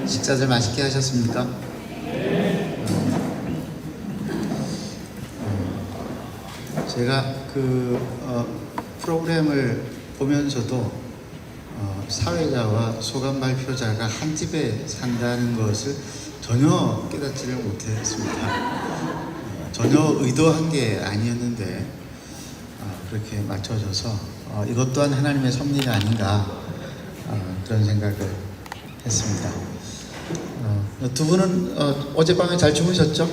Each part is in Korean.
식사들 맛있게 하셨습니까? 제가 프로그램을 보면서도 사회자와 소감 발표자가 한 집에 산다는 것을 전혀 깨닫지를 못했습니다. 전혀 의도한 게 아니었는데 그렇게 맞춰져서 이것 또한 하나님의 섭리가 아닌가 그런 생각을 했습니다. 두 분은 어젯밤에 잘 주무셨죠?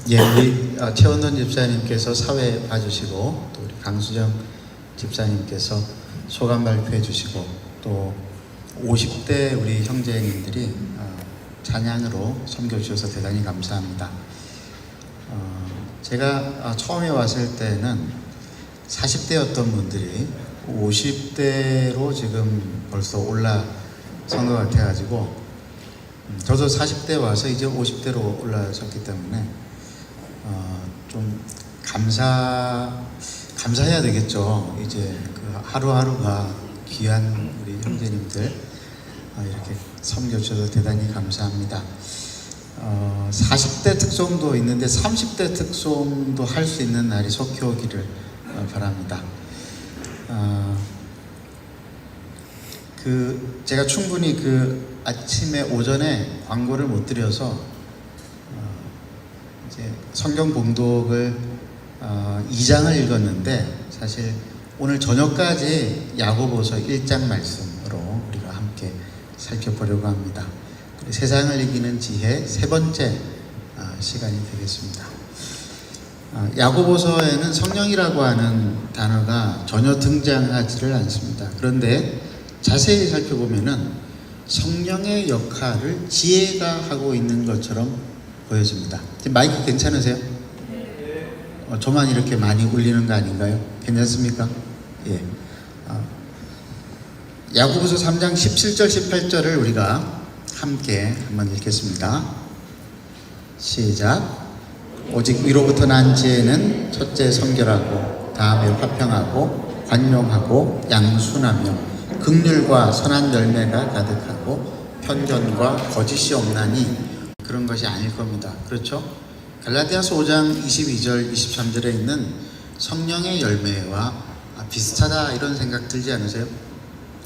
네. 우리 최원돈 집사님께서 사회 봐주시고 또 우리 강수정 집사님께서 소감 발표해 주시고 또 50대 우리 형제님들이 찬양으로 섬겨 주셔서 대단히 감사합니다. 제가 처음에 왔을 때는 40대였던 분들이 50대로 지금 벌써 올라선 것 같아가지고 저도 40대 와서 이제 50대로 올라섰기 때문에 좀 감사해야 되겠죠. 이제 하루하루가 귀한 우리 형제님들 이렇게 섬겨주셔서 대단히 감사합니다. 40대 특송도 있는데 30대 특송도 할 수 있는 날이 속히 오기를 바랍니다. 제가 충분히 아침에 오전에 광고를 못 드려서 이제 성경 봉독을 2장을 읽었는데 사실 오늘 저녁까지 야고보서 1장 말씀으로 우리가 함께 살펴보려고 합니다. 세상을 이기는 지혜 세 번째 시간이 되겠습니다. 야고보서에는 성령이라고 하는 단어가 전혀 등장하지를 않습니다. 그런데 자세히 살펴보면은 성령의 역할을 지혜가 하고 있는 것처럼 보여집니다. 지금 마이크 괜찮으세요? 저만 이렇게 많이 울리는 거 아닌가요? 괜찮습니까? 예. 야고보서 3장 17절 18절을 우리가 함께 한번 읽겠습니다. 시작. 오직 위로부터 난 지혜는 첫째 성결하고 다음에 화평하고 관용하고 양순하며 긍휼과 선한 열매가 가득하고 편견과 거짓이 없나니 그런 것이 아닐 겁니다. 그렇죠? 갈라디아서 5장 22절 23절에 있는 성령의 열매와 비슷하다 이런 생각 들지 않으세요?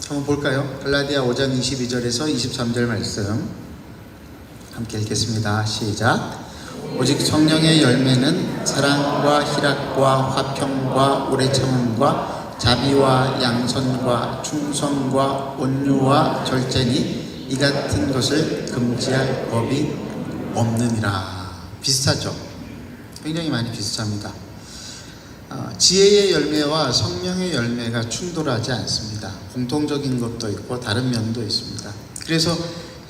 한번 볼까요? 갈라디아 5장 22절에서 23절 말씀 함께 읽겠습니다. 시작. 오직 성령의 열매는 사랑과 희락과 화평과 오래 참음과 자비와 양선과 충성과 온유와 절제니 이 같은 것을 금지할 법이 없느니라. 비슷하죠? 굉장히 많이 비슷합니다. 지혜의 열매와 성령의 열매가 충돌하지 않습니다. 공통적인 것도 있고 다른 면도 있습니다. 그래서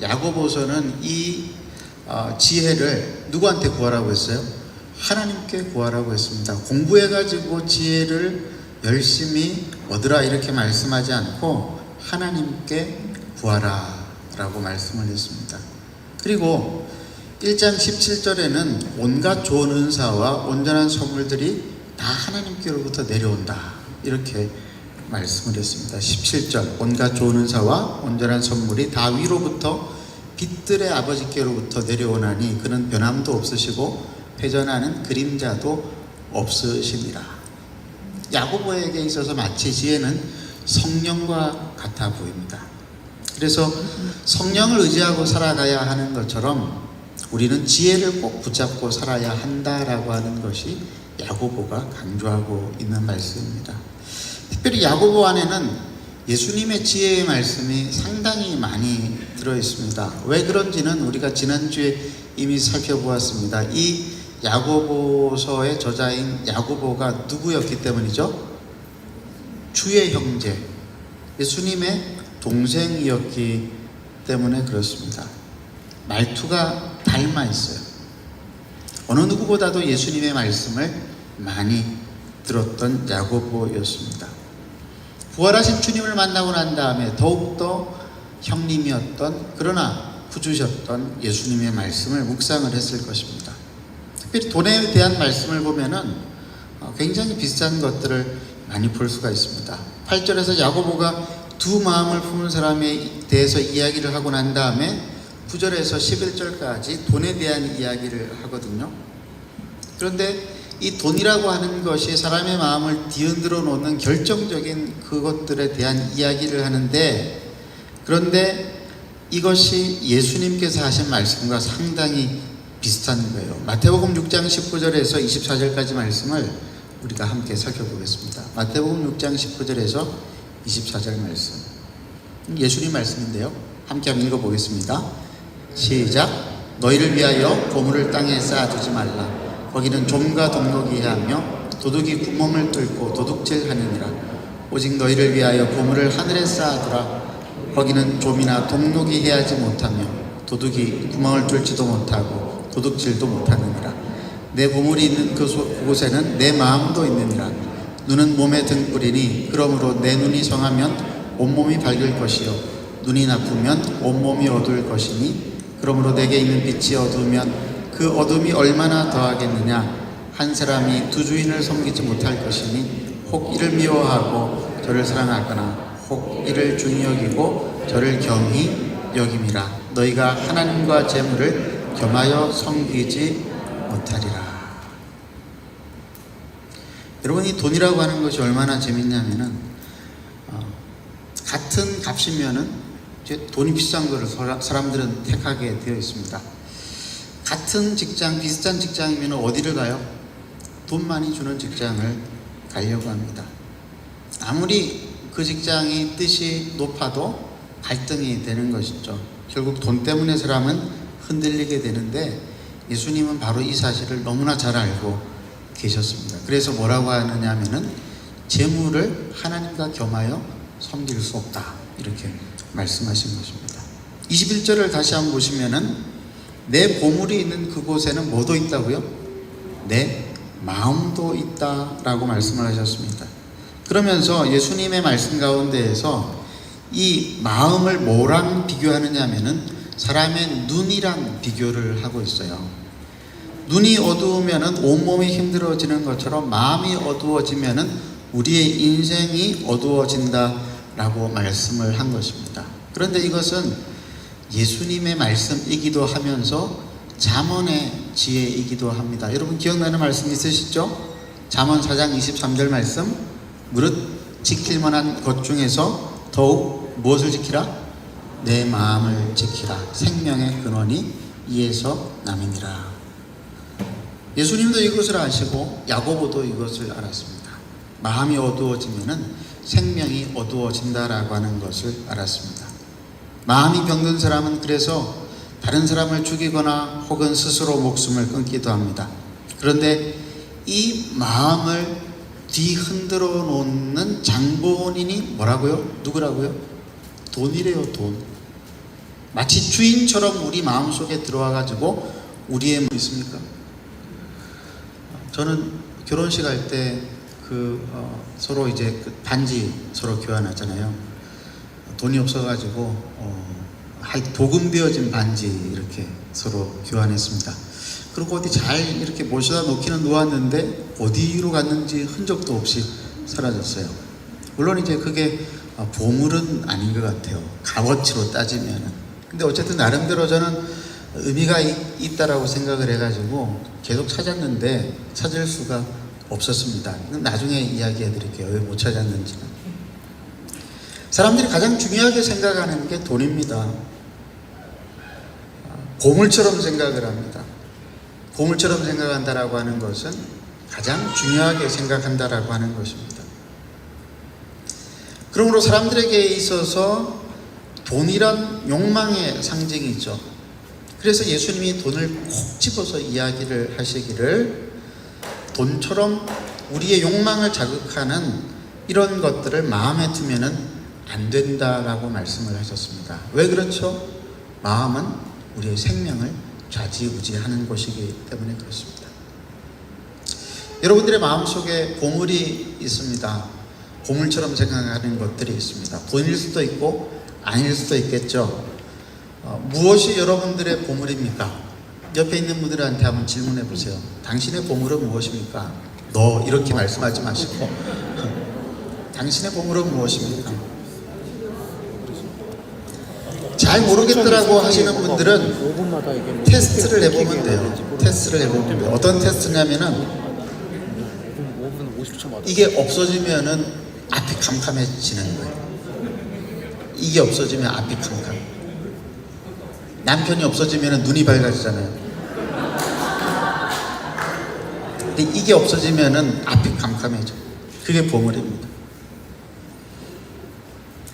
야고보서는 이 지혜를 누구한테 구하라고 했어요? 하나님께 구하라고 했습니다. 공부해가지고 지혜를 열심히 얻으라 이렇게 말씀하지 않고 하나님께 구하라 라고 말씀을 했습니다. 그리고 1장 17절에는 온갖 좋은 은사와 온전한 선물들이 다 하나님께로부터 내려온다 이렇게 말씀을 했습니다. 17절 온갖 좋은 은사와 온전한 선물이 다 위로부터 빛들의 아버지께로부터 내려오나니 그는 변함도 없으시고 회전하는 그림자도 없으시니라. 야고보에게 있어서 마치 지혜는 성령과 같아 보입니다. 그래서 성령을 의지하고 살아가야 하는 것처럼 우리는 지혜를 꼭 붙잡고 살아야 한다라고 하는 것이 야고보가 강조하고 있는 말씀입니다. 특별히 야고보 안에는 예수님의 지혜의 말씀이 상당히 많이 들어있습니다. 왜 그런지는 우리가 지난주에 이미 살펴보았습니다. 이 야고보서의 저자인 야고보가 누구였기 때문이죠? 주의 형제, 예수님의 동생이었기 때문에 그렇습니다. 말투가 닮아 있어요. 어느 누구보다도 예수님의 말씀을 많이 들었던 야고보였습니다. 부활하신 주님을 만나고 난 다음에 더욱더 형님이었던 그러나 구주셨던 예수님의 말씀을 묵상을 했을 것입니다. 특별히 돈에 대한 말씀을 보면은 굉장히 비슷한 것들을 많이 볼 수가 있습니다. 8절에서 야고보가 두 마음을 품은 사람에 대해서 이야기를 하고 난 다음에 9절에서 11절까지 돈에 대한 이야기를 하거든요. 그런데 이 돈이라고 하는 것이 사람의 마음을 뒤흔들어 놓는 결정적인 그것들에 대한 이야기를 하는데, 그런데 이것이 예수님께서 하신 말씀과 상당히 비슷한 거예요. 마태복음 6장 19절에서 24절까지 말씀을 우리가 함께 살펴보겠습니다. 마태복음 6장 19절에서 24절 말씀, 예수님 말씀인데요. 함께 한번 읽어보겠습니다. 시작. 너희를 위하여 보물을 땅에 쌓아두지 말라. 거기는 좀과 동록이 해하며 도둑이 구멍을 뚫고 도둑질하느니라. 오직 너희를 위하여 보물을 하늘에 쌓아두라. 거기는 좀이나 동록이 해하지 못하며 도둑이 구멍을 뚫지도 못하고 도둑질도 못하느니라. 내 보물이 있는 그곳에는 내 마음도 있느니라. 눈은 몸의 등불이니 그러므로 내 눈이 성하면 온몸이 밝을 것이요 눈이 나쁘면 온몸이 어두울 것이니 그러므로 내게 있는 빛이 어두우면 그 어둠이 얼마나 더하겠느냐. 한 사람이 두 주인을 섬기지 못할 것이니 혹 이를 미워하고 저를 사랑하거나 혹 이를 중히 여기고 저를 경히 여김이라. 너희가 하나님과 재물을 겸하여 섬기지 못하리라. 여러분, 이 돈이라고 하는 것이 얼마나 재밌냐면은 같은 값이면은 이제 돈이 비싼 것을 사람들은 택하게 되어 있습니다. 같은 직장, 비슷한 직장이면 어디를 가요? 돈 많이 주는 직장을 가려고 합니다. 아무리 그 직장이 뜻이 높아도 갈등이 되는 것이죠. 결국 돈 때문에 사람은 흔들리게 되는데 예수님은 바로 이 사실을 너무나 잘 알고 계셨습니다. 그래서 뭐라고 하느냐 하면은 재물을 하나님과 겸하여 섬길 수 없다, 이렇게 말씀하신 것입니다. 21절을 다시 한번 보시면은 내 보물이 있는 그곳에는 뭐도 있다고요? 내 마음도 있다라고 말씀을 하셨습니다. 그러면서 예수님의 말씀 가운데에서 이 마음을 뭐랑 비교하느냐 하면은 사람의 눈이랑 비교를 하고 있어요. 눈이 어두우면은 온몸이 힘들어지는 것처럼 마음이 어두워지면은 우리의 인생이 어두워진다라고 말씀을 한 것입니다. 그런데 이것은 예수님의 말씀이기도 하면서 잠언의 지혜이기도 합니다. 여러분 기억나는 말씀 있으시죠? 잠언 4장 23절 말씀, 무릇 지킬 만한 것 중에서 더욱 무엇을 지키라? 내 마음을 지키라. 생명의 근원이 이에서 남이니라. 예수님도 이것을 아시고 야고보도 이것을 알았습니다. 마음이 어두워지면은 생명이 어두워진다라고 하는 것을 알았습니다. 마음이 병든 사람은 그래서 다른 사람을 죽이거나 혹은 스스로 목숨을 끊기도 합니다. 그런데 이 마음을 뒤흔들어 놓는 장본인이 뭐라고요? 누구라고요? 돈이래요, 돈. 마치 주인처럼 우리 마음속에 들어와 가지고 우리의 뭐 있습니까? 저는 결혼식 할 때 서로 이제 반지 서로 교환하잖아요. 돈이 없어가지고 도금되어진 반지 이렇게 서로 교환했습니다. 그리고 어디 잘 이렇게 모셔다 놓기는 놓았는데 어디로 갔는지 흔적도 없이 사라졌어요. 물론 이제 그게 보물은 아닌 것 같아요. 값어치로 따지면은. 근데 어쨌든 나름대로 저는 의미가 있다라고 생각을 해가지고 계속 찾았는데 찾을 수가 없었습니다. 나중에 이야기해 드릴게요. 왜 못 찾았는지는. 사람들이 가장 중요하게 생각하는 게 돈입니다. 보물처럼 생각을 합니다. 보물처럼 생각한다라고 하는 것은 가장 중요하게 생각한다라고 하는 것입니다. 그러므로 사람들에게 있어서 돈이란 욕망의 상징이죠. 그래서 예수님이 돈을 콕 집어서 이야기를 하시기를 돈처럼 우리의 욕망을 자극하는 이런 것들을 마음에 두면은 안 된다라고 말씀을 하셨습니다. 왜 그렇죠? 마음은 우리의 생명을 좌지우지하는 것이기 때문에 그렇습니다. 여러분들의 마음속에 보물이 있습니다. 보물처럼 생각하는 것들이 있습니다. 돈일 수도 있고 아닐 수도 있겠죠. 무엇이 여러분들의 보물입니까? 옆에 있는 분들한테 한번 질문해 보세요. 당신의 보물은 무엇입니까? 너 이렇게 말씀하지 마시고 당신의 보물은 무엇입니까? 잘 모르겠더라고 하시는 분들은 테스트를 해보면 돼요. 테스트를 해보면 돼요. 어떤 테스트냐면은 이게 없어지면은 앞이 캄캄해지는 거예요. 이게 없어지면 앞이 캄캄. 남편이 없어지면은 눈이 밝아지잖아요. 근데 이게 없어지면은 앞이 캄캄해져. 그게 보물입니다.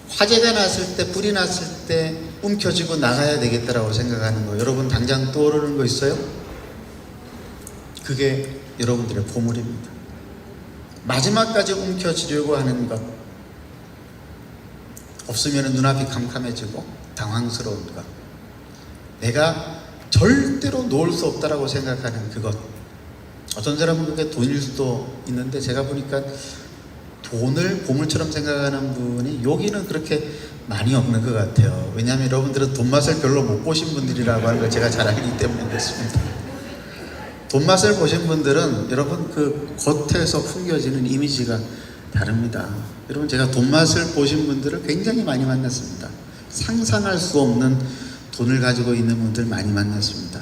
화재가 났을 때, 불이 났을 때 움켜쥐고 나가야 되겠다라고 생각하는 거, 여러분 당장 떠오르는 거 있어요? 그게 여러분들의 보물입니다. 마지막까지 움켜쥐려고 하는 것, 없으면 눈앞이 캄캄해지고 당황스러운 것, 내가 절대로 놓을 수 없다라고 생각하는 그것. 어떤 사람은 그게 돈일 수도 있는데, 제가 보니까 돈을 보물처럼 생각하는 분이 여기는 그렇게 많이 없는 것 같아요. 왜냐하면 여러분들은 돈 맛을 별로 못 보신 분들이라고 하는 걸 제가 잘 알기 때문에 그렇습니다. 돈 맛을 보신 분들은 여러분 그 겉에서 풍겨지는 이미지가 다릅니다. 여러분, 제가 돈 맛을 보신 분들을 굉장히 많이 만났습니다. 상상할 수 없는 돈을 가지고 있는 분들 많이 만났습니다.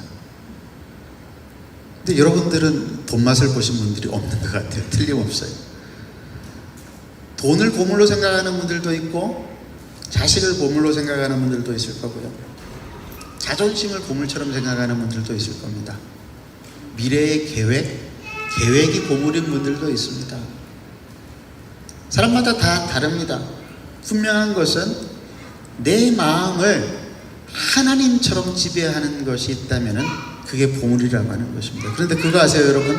근데 여러분들은 돈 맛을 보신 분들이 없는 것 같아요. 틀림없어요. 돈을 보물로 생각하는 분들도 있고, 자식을 보물로 생각하는 분들도 있을 거고요. 자존심을 보물처럼 생각하는 분들도 있을 겁니다. 미래의 계획이 보물인 분들도 있습니다. 사람마다 다 다릅니다. 분명한 것은 내 마음을 하나님처럼 지배하는 것이 있다면 그게 보물이라고 하는 것입니다. 그런데 그거 아세요, 여러분?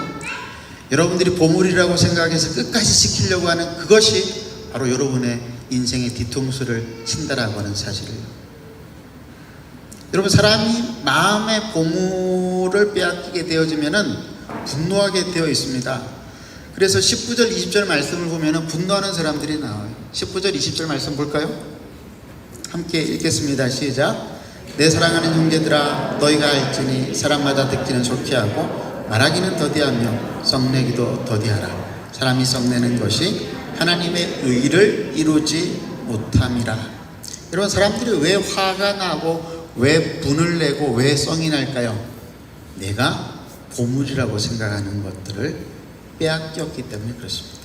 여러분들이 보물이라고 생각해서 끝까지 지키려고 하는 그것이 바로 여러분의 인생의 뒤통수를 친다라고 하는 사실이에요. 여러분, 사람이 마음의 보물을 빼앗기게 되어지면은 분노하게 되어 있습니다. 그래서 19절, 20절 말씀을 보면은 분노하는 사람들이 나와요. 19절, 20절 말씀 볼까요? 함께 읽겠습니다. 시작. 내 사랑하는 형제들아, 너희가 알지니 사람마다 듣기는 좋게 하고 말하기는 더디하며 썩내기도 더디하라. 사람이 썩내는 것이 하나님의 의를 이루지 못함이라. 여러분, 사람들이 왜 화가 나고 왜 분을 내고 왜 썽이 날까요? 내가 보물이라고 생각하는 것들을 빼앗겼기 때문에 그렇습니다.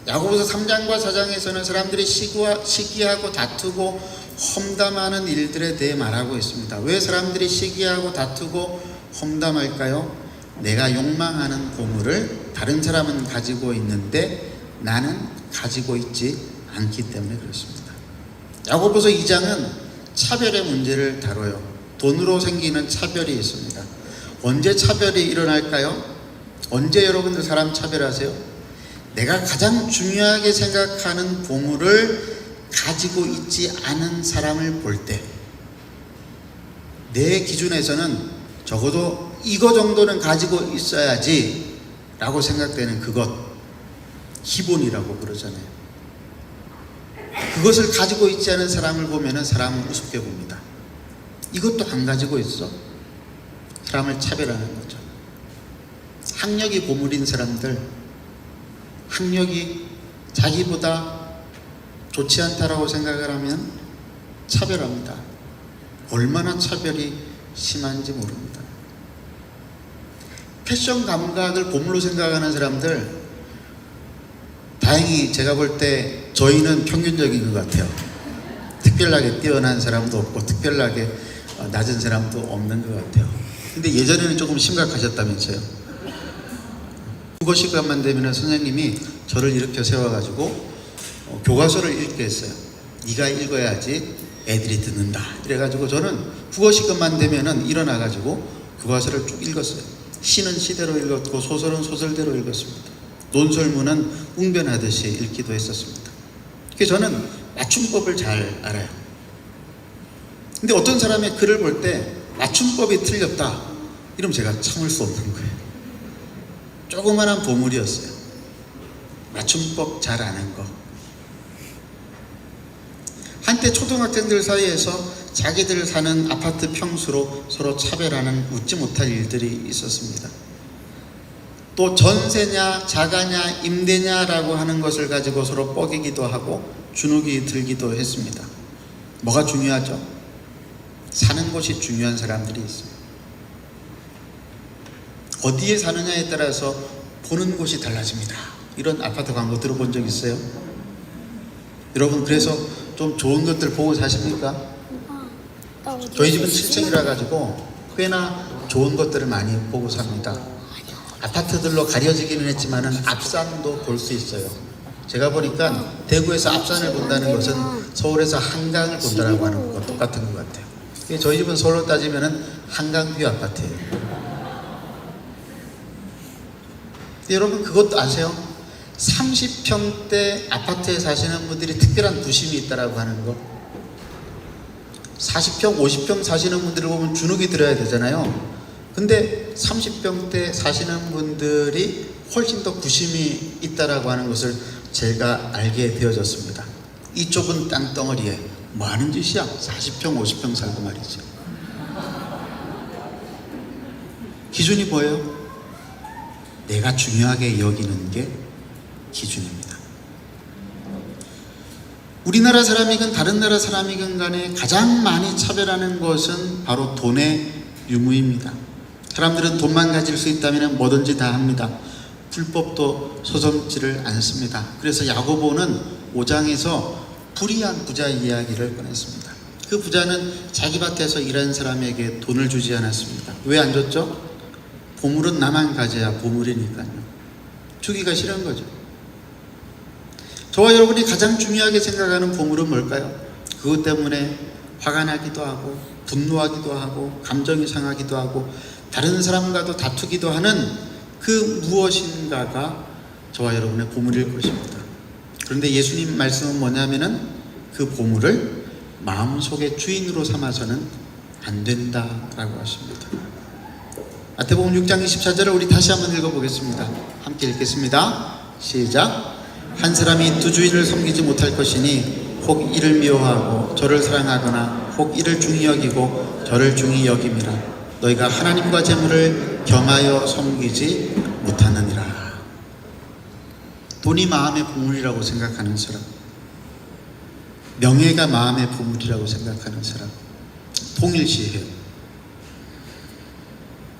야고보서 3장과 4장에서는 사람들이 시기하고 다투고 험담하는 일들에 대해 말하고 있습니다. 왜 사람들이 시기하고 다투고 험담할까요? 내가 욕망하는 보물을 다른 사람은 가지고 있는데 나는 가지고 있지 않기 때문에 그렇습니다. 야고보서 2장은 차별의 문제를 다뤄요. 돈으로 생기는 차별이 있습니다. 언제 차별이 일어날까요? 언제 여러분들 사람 차별하세요? 내가 가장 중요하게 생각하는 보물을 가지고 있지 않은 사람을 볼 때, 내 기준에서는 적어도 이거 정도는 가지고 있어야지 라고 생각되는 그것, 기본이라고 그러잖아요. 그것을 가지고 있지 않은 사람을 보면은 사람은 우습게 봅니다. 이것도 안 가지고 있어? 사람을 차별하는 거죠. 학력이 보물인 사람들, 학력이 자기보다 좋지 않다라고 생각을 하면 차별합니다. 얼마나 차별이 심한지 모릅니다. 패션 감각을 보물로 생각하는 사람들, 다행히 제가 볼 때 저희는 평균적인 것 같아요. 특별하게 뛰어난 사람도 없고 특별하게 낮은 사람도 없는 것 같아요. 근데 예전에는 조금 심각하셨다면서요. 국어 시간만 되면 선생님이 저를 일으켜 세워가지고 교과서를 읽게 했어요. 네가 읽어야지 애들이 듣는다. 이래가지고 저는 국어 시간만 되면은 일어나가지고 교과서를 쭉 읽었어요. 시는 시대로 읽었고 소설은 소설대로 읽었습니다. 논설문은 웅변하듯이 읽기도 했었습니다. 그래서 저는 맞춤법을 잘 알아요. 근데 어떤 사람의 글을 볼 때 맞춤법이 틀렸다, 이러면 제가 참을 수 없는 거예요. 조그만한 보물이었어요. 맞춤법 잘 아는 거. 한때 초등학생들 사이에서 자기들 사는 아파트 평수로 서로 차별하는 웃지 못할 일들이 있었습니다. 또 전세냐 자가냐 임대냐라고 하는 것을 가지고 서로 뻐기기도 하고 주눅이 들기도 했습니다. 뭐가 중요하죠? 사는 곳이 중요한 사람들이 있어요. 어디에 사느냐에 따라서 보는 곳이 달라집니다. 이런 아파트 광고 들어본 적 있어요? 여러분, 그래서 좀 좋은 것들 보고 사십니까? 저희 집은 7층이라 가지고 꽤나 좋은 것들을 많이 보고 삽니다. 아파트들로 가려지기는 했지만은 앞산도 볼 수 있어요. 제가 보니까 대구에서 앞산을 본다는 것은 서울에서 한강을 본다라고 하는 것과 똑같은 것 같아요. 저희 집은 서울로 따지면은 한강뷰 아파트예요. 여러분, 그것도 아세요? 30평대 아파트에 사시는 분들이 특별한 부심이 있다라고 하는 거. 40평, 50평 사시는 분들을 보면 주눅이 들어야 되잖아요. 근데 30평대 사시는 분들이 훨씬 더 부심이 있다라고 하는 것을 제가 알게 되어졌습니다. 이 좁은 땅덩어리에 뭐 하는 짓이야? 40평, 50평 살고 말이지. 기준이 뭐예요? 내가 중요하게 여기는 게 기준입니다. 우리나라 사람이건 다른 나라 사람이건 간에 가장 많이 차별하는 것은 바로 돈의 유무입니다. 사람들은 돈만 가질 수 있다면 뭐든지 다 합니다. 불법도 서슴지를 않습니다. 그래서 야고보는 5장에서 불의한 부자 이야기를 꺼냈습니다. 그 부자는 자기 밭에서 일하는 사람에게 돈을 주지 않았습니다. 왜 안 줬죠? 보물은 나만 가져야 보물이니까요. 주기가 싫은 거죠. 저와 여러분이 가장 중요하게 생각하는 보물은 뭘까요? 그것 때문에 화가 나기도 하고 분노하기도 하고 감정이 상하기도 하고 다른 사람과도 다투기도 하는 그 무엇인가가 저와 여러분의 보물일 것입니다. 그런데 예수님 말씀은 뭐냐면은 그 보물을 마음속의 주인으로 삼아서는 안 된다라고 하십니다. 마태복음 6장 24절을 우리 다시 한번 읽어보겠습니다. 함께 읽겠습니다. 시작. 한 사람이 두 주인을 섬기지 못할 것이니 혹 이를 미워하고 저를 사랑하거나 혹 이를 중히 여기고 저를 중히 여김이라. 너희가 하나님과 재물을 겸하여 섬기지 못하느니라. 돈이 마음의 보물이라고 생각하는 사람, 명예가 마음의 보물이라고 생각하는 사람, 통일시해요.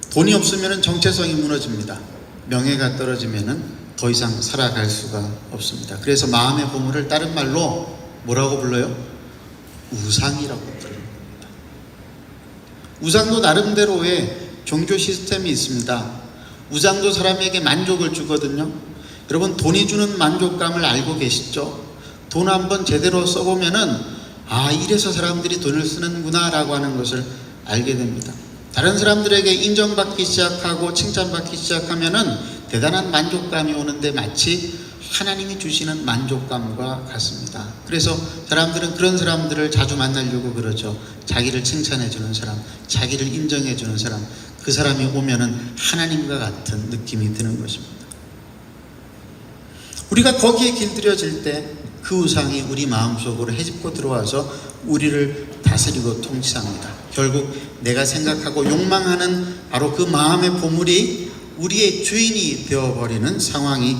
돈이 없으면 정체성이 무너집니다. 명예가 떨어지면 더 이상 살아갈 수가 없습니다. 그래서 마음의 보물을 다른 말로 뭐라고 불러요? 우상이라고 부릅니다. 우상도 나름대로의 종교 시스템이 있습니다. 우상도 사람에게 만족을 주거든요. 여러분, 돈이 주는 만족감을 알고 계시죠? 돈 한번 제대로 써보면은 이래서 사람들이 돈을 쓰는구나 라고 하는 것을 알게 됩니다. 다른 사람들에게 인정받기 시작하고 칭찬받기 시작하면은 대단한 만족감이 오는데 마치 하나님이 주시는 만족감과 같습니다. 그래서 사람들은 그런 사람들을 자주 만나려고 그러죠. 자기를 칭찬해주는 사람, 자기를 인정해주는 사람, 그 사람이 오면은 하나님과 같은 느낌이 드는 것입니다. 우리가 거기에 길들여질 때 그 우상이 우리 마음속으로 헤집고 들어와서 우리를 다스리고 통치합니다. 결국 내가 생각하고 욕망하는 바로 그 마음의 보물이 우리의 주인이 되어버리는 상황이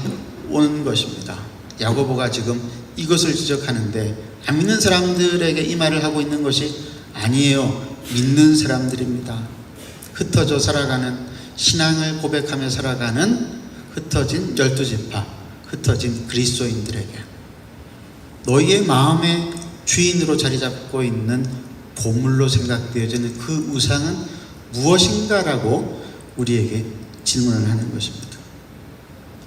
오는 것입니다. 야고보가 지금 이것을 지적하는데 안 믿는 사람들에게 이 말을 하고 있는 것이 아니에요. 믿는 사람들입니다. 흩어져 살아가는, 신앙을 고백하며 살아가는 흩어진 12지파, 흩어진 그리스도인들에게 너희의 마음의 주인으로 자리 잡고 있는 보물로 생각되어지는 그 우상은 무엇인가라고 우리에게 질문을 하는 것입니다.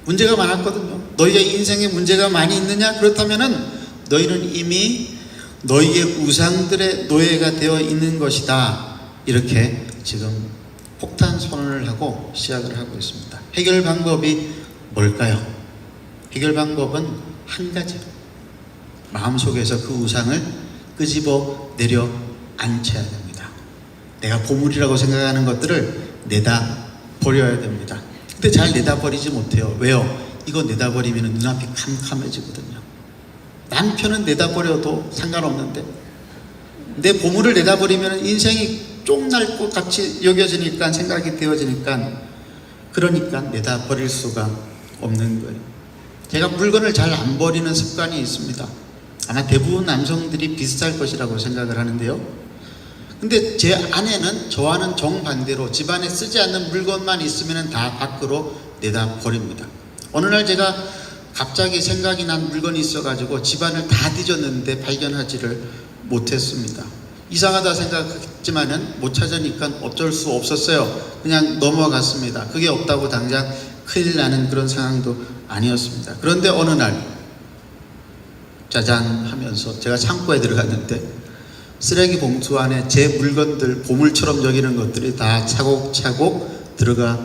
문제가 많았거든요. 너희의 인생에 문제가 많이 있느냐? 그렇다면은 너희는 이미 너희의 우상들의 노예가 되어 있는 것이다. 이렇게 지금 폭탄 선언을 하고 시작을 하고 있습니다. 해결 방법이 뭘까요? 해결 방법은 한 가지. 마음속에서 그 우상을 끄집어 내려 앉혀야 됩니다. 내가 보물이라고 생각하는 것들을 내다 버려야 됩니다. 근데 잘 내다 버리지 못해요. 왜요? 이거 내다 버리면 눈앞이 캄캄해지거든요. 남편은 내다 버려도 상관없는데 내 보물을 내다 버리면 인생이 쫑날 것 같이 여겨지니까, 생각이 되어지니까 그러니까 내다 버릴 수가 없는 거예요. 제가 물건을 잘 안 버리는 습관이 있습니다. 아마 대부분 남성들이 비슷할 것이라고 생각을 하는데요. 근데 제 아내는 저와는 정반대로 집안에 쓰지 않는 물건만 있으면 다 밖으로 내다 버립니다. 어느 날 제가 갑자기 생각이 난 물건이 있어가지고 집안을 다 뒤졌는데 발견하지를 못했습니다. 이상하다 생각했지만은 못 찾으니까 어쩔 수 없었어요. 그냥 넘어갔습니다. 그게 없다고 당장 큰일 나는 그런 상황도 아니었습니다. 그런데 어느 날 짜잔 하면서 제가 창고에 들어갔는데 쓰레기 봉투 안에 제 물건들, 보물처럼 여기는 것들이 다 차곡차곡 들어가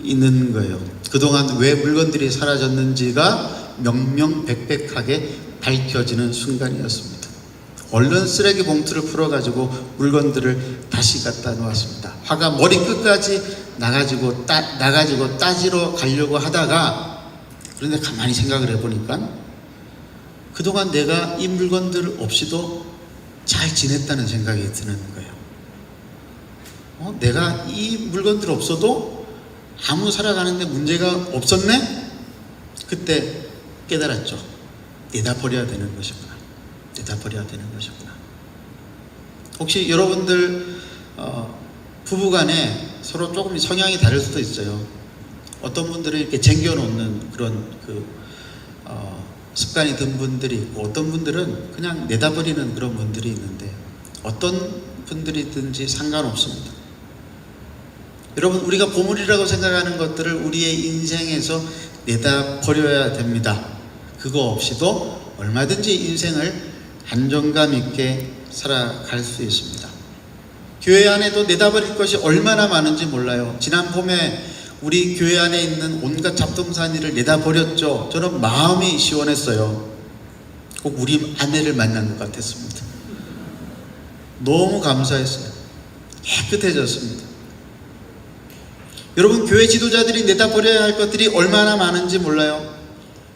있는 거예요. 그동안 왜 물건들이 사라졌는지가 명명백백하게 밝혀지는 순간이었습니다. 얼른 쓰레기 봉투를 풀어가지고 물건들을 다시 갖다 놓았습니다. 화가 머리 끝까지 나가지고 따지러 가려고 하다가, 그런데 가만히 생각을 해보니까 그동안 내가 이 물건들 없이도 잘 지냈다는 생각이 드는 거예요. 내가 이 물건들 없어도 아무 살아가는데 문제가 없었네? 그때 깨달았죠. 내다 버려야 되는 것이구나. 내다 버려야 되는 것이구나. 혹시 여러분들 부부간에 서로 조금 성향이 다를 수도 있어요. 어떤 분들은 이렇게 쟁겨놓는 그런 습관이 든 분들이 있고, 어떤 분들은 그냥 내다 버리는 그런 분들이 있는데, 어떤 분들이든지 상관없습니다. 여러분, 우리가 보물이라고 생각하는 것들을 우리의 인생에서 내다 버려야 됩니다. 그거 없이도 얼마든지 인생을 안정감 있게 살아갈 수 있습니다. 교회 안에도 내다 버릴 것이 얼마나 많은지 몰라요. 지난 봄에 우리 교회 안에 있는 온갖 잡동사니를 내다 버렸죠. 저는 마음이 시원했어요. 꼭 우리 아내를 만난 것 같았습니다. 너무 감사했어요. 깨끗해졌습니다. 여러분, 교회 지도자들이 내다 버려야 할 것들이 얼마나 많은지 몰라요.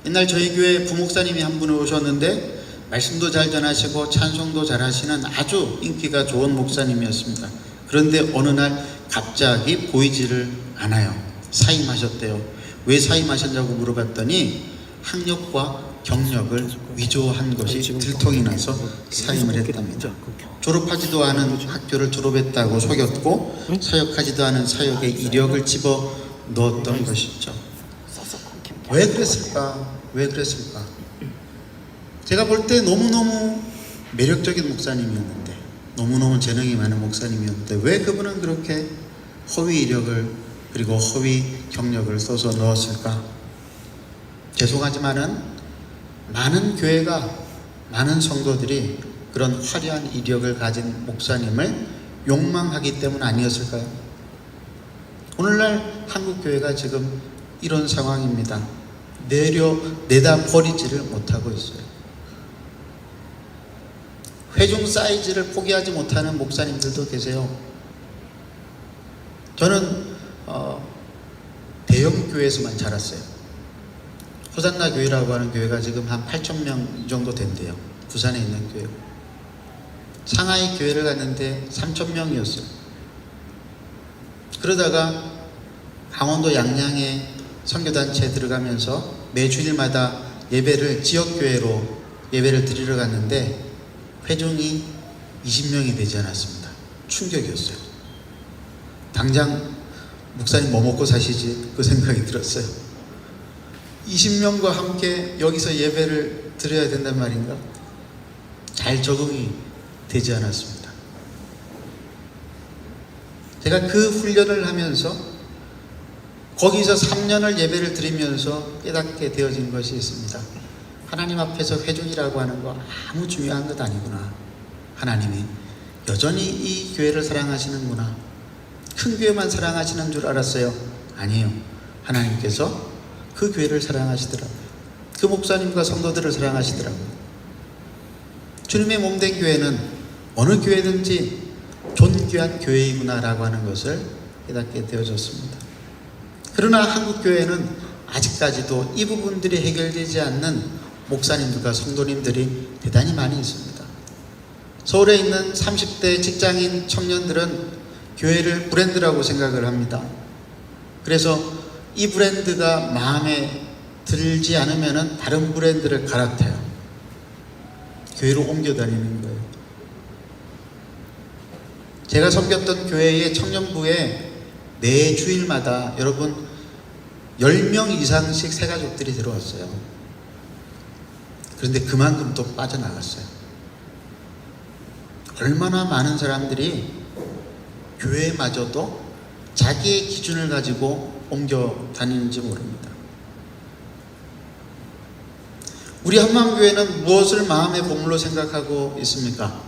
옛날 저희 교회 부목사님이 한 분 오셨는데 말씀도 잘 전하시고 찬송도 잘 하시는 아주 인기가 좋은 목사님이었습니다. 그런데 어느 날 갑자기 보이지를 않아요. 사임하셨대요. 왜 사임하셨냐고 물어봤더니 학력과 경력을 위조한 것이 들통이 나서 사임을 했답니다. 졸업하지도 않은 학교를 졸업했다고 속였고 사역하지도 않은 사역에 이력을 집어 넣었던 것이죠. 왜 그랬을까? 왜 그랬을까? 제가 볼 때 너무너무 매력적인 목사님이었는데, 너무너무 재능이 많은 목사님이었는데 왜 그분은 그렇게 허위 이력을 그리고 허위 경력을 써서 넣었을까? 죄송하지만은 많은 교회가, 많은 성도들이 그런 화려한 이력을 가진 목사님을 욕망하기 때문 아니었을까요? 오늘날 한국 교회가 지금 이런 상황입니다. 내다 버리지를 못하고 있어요. 회중 사이즈를 포기하지 못하는 목사님들도 계세요. 저는 대형 교회에서만 자랐어요. 호산나 교회라고 하는 교회가 지금 한 8,000명 정도 된대요. 부산에 있는 교회. 상하이 교회를 갔는데 3,000명이었어요. 그러다가 강원도 양양에 선교단체에 들어가면서 매 주일마다 예배를 지역교회로 예배를 드리러 갔는데 회중이 20명이 되지 않았습니다. 충격이었어요. 당장 목사님 뭐 먹고 사시지? 그 생각이 들었어요. 20명과 함께 여기서 예배를 드려야 된단 말인가? 잘 적응이 되지 않았습니다. 제가 그 훈련을 하면서 거기서 3년을 예배를 드리면서 깨닫게 되어진 것이 있습니다. 하나님 앞에서 회중이라고 하는 거 아무 중요한 것 아니구나. 하나님이 여전히 이 교회를 사랑하시는구나. 큰 교회만 사랑하시는 줄 알았어요. 아니에요. 하나님께서 그 교회를 사랑하시더라고요. 그 목사님과 성도들을 사랑하시더라고요. 주님의 몸된 교회는 어느 교회든지 존귀한 교회이구나 라고 하는 것을 깨닫게 되어졌습니다. 그러나 한국 교회는 아직까지도 이 부분들이 해결되지 않는 목사님들과 성도님들이 대단히 많이 있습니다. 서울에 있는 30대 직장인 청년들은 교회를 브랜드라고 생각을 합니다. 그래서 이 브랜드가 마음에 들지 않으면 다른 브랜드를 갈아타요. 교회로 옮겨 다니는 거예요. 제가 섬겼던 교회의 청년부에 매 주일마다 여러분 10명 이상씩 새가족들이 들어왔어요. 그런데 그만큼 또 빠져나갔어요. 얼마나 많은 사람들이 교회마저도 자기의 기준을 가지고 옮겨 다니는지 모릅니다. 우리 한마음교회는 무엇을 마음의 보물로 생각하고 있습니까?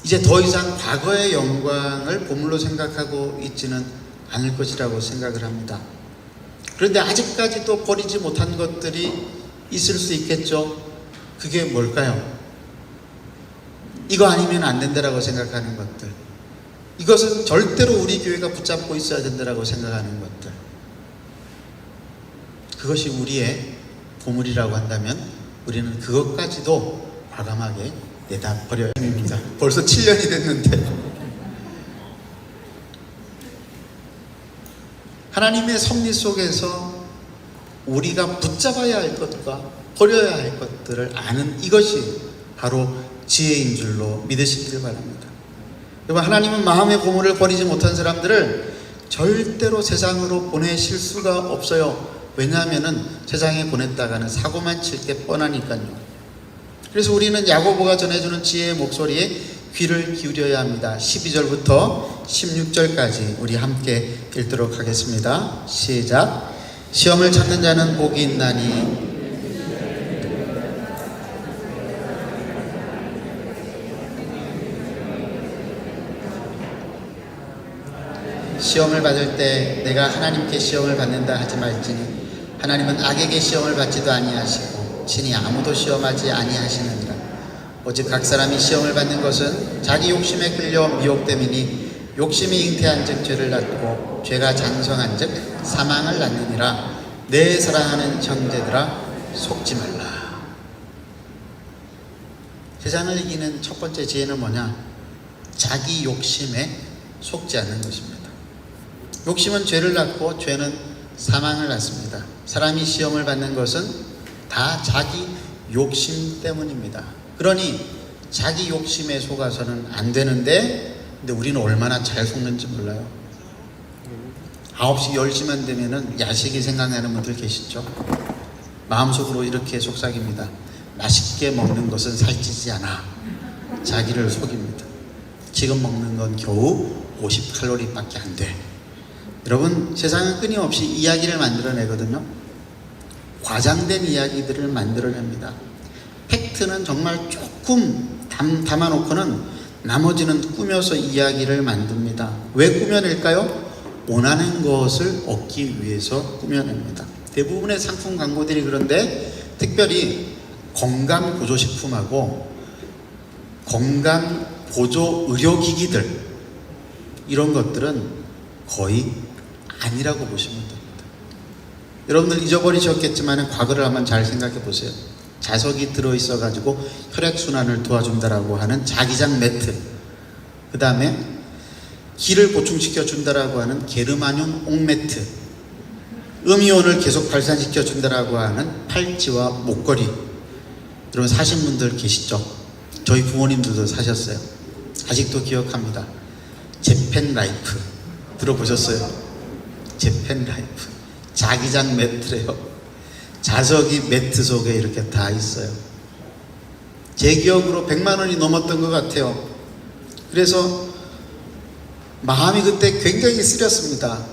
이제 더 이상 과거의 영광을 보물로 생각하고 있지는 않을 것이라고 생각을 합니다. 그런데 아직까지도 버리지 못한 것들이 있을 수 있겠죠. 그게 뭘까요? 이거 아니면 안 된다라고 생각하는 것들, 이것은 절대로 우리 교회가 붙잡고 있어야 된다라고 생각하는 것들, 그것이 우리의 보물이라고 한다면 우리는 그것까지도 과감하게 내다버려야 합니다. 벌써 7년이 됐는데 하나님의 섭리 속에서 우리가 붙잡아야 할 것과 버려야 할 것들을 아는 이것이 바로 지혜인 줄로 믿으시기를 바랍니다. 여러분, 하나님은 마음의 보물을 버리지 못한 사람들을 절대로 세상으로 보내실 수가 없어요. 왜냐하면 세상에 보냈다가는 사고만 칠 게 뻔하니까요. 그래서 우리는 야고보가 전해주는 지혜의 목소리에 귀를 기울여야 합니다. 12절부터 16절까지 우리 함께 읽도록 하겠습니다. 시작. 시험을 찾는 자는 복이 있나니 시험을 받을 때 내가 하나님께 시험을 받는다 하지 말지니 하나님은 악에게 시험을 받지도 아니하시고 친히 아무도 시험하지 아니하시느니라. 오직 각 사람이 시험을 받는 것은 자기 욕심에 끌려 미혹됨이니 욕심이 잉태한즉 죄를 낳고 죄가 장성한즉 사망을 낳느니라. 내 사랑하는 형제들아 속지 말라. 세상을 이기는 첫 번째 지혜는 뭐냐? 자기 욕심에 속지 않는 것입니다. 욕심은 죄를 낳고 죄는 사망을 낳습니다. 사람이 시험을 받는 것은 다 자기 욕심 때문입니다. 그러니 자기 욕심에 속아서는 안 되는데, 근데 우리는 얼마나 잘 속는지 몰라요. 9시 10시만 되면은 야식이 생각나는 분들 계시죠? 마음속으로 이렇게 속삭입니다. 맛있게 먹는 것은 살찌지 않아. 자기를 속입니다. 지금 먹는 건 겨우 50칼로리밖에 안 돼. 여러분, 세상은 끊임없이 이야기를 만들어내거든요. 과장된 이야기들을 만들어냅니다. 팩트는 정말 조금 담아놓고는 나머지는 꾸며서 이야기를 만듭니다. 왜 꾸며낼까요? 원하는 것을 얻기 위해서 꾸며냅니다. 대부분의 상품 광고들이 그런데 특별히 건강 보조식품하고 건강 보조 의료기기들, 이런 것들은 거의 아니라고 보시면 됩니다. 여러분들 잊어버리셨겠지만 과거를 한번 잘 생각해 보세요. 자석이 들어있어 가지고 혈액순환을 도와준다라고 하는 자기장 매트, 그 다음에 기를 보충시켜 준다라고 하는 게르마늄 옥매트, 음이온을 계속 발산시켜 준다라고 하는 팔찌와 목걸이, 여러분 사신 분들 계시죠? 저희 부모님들도 사셨어요. 아직도 기억합니다. 재팬라이프 들어보셨어요? 재팬라이프 자기장 매트래요. 자석이 매트 속에 이렇게 다 있어요. 제 기억으로 100만 원이 넘었던 것 같아요. 그래서 마음이 그때 굉장히 쓰렸습니다.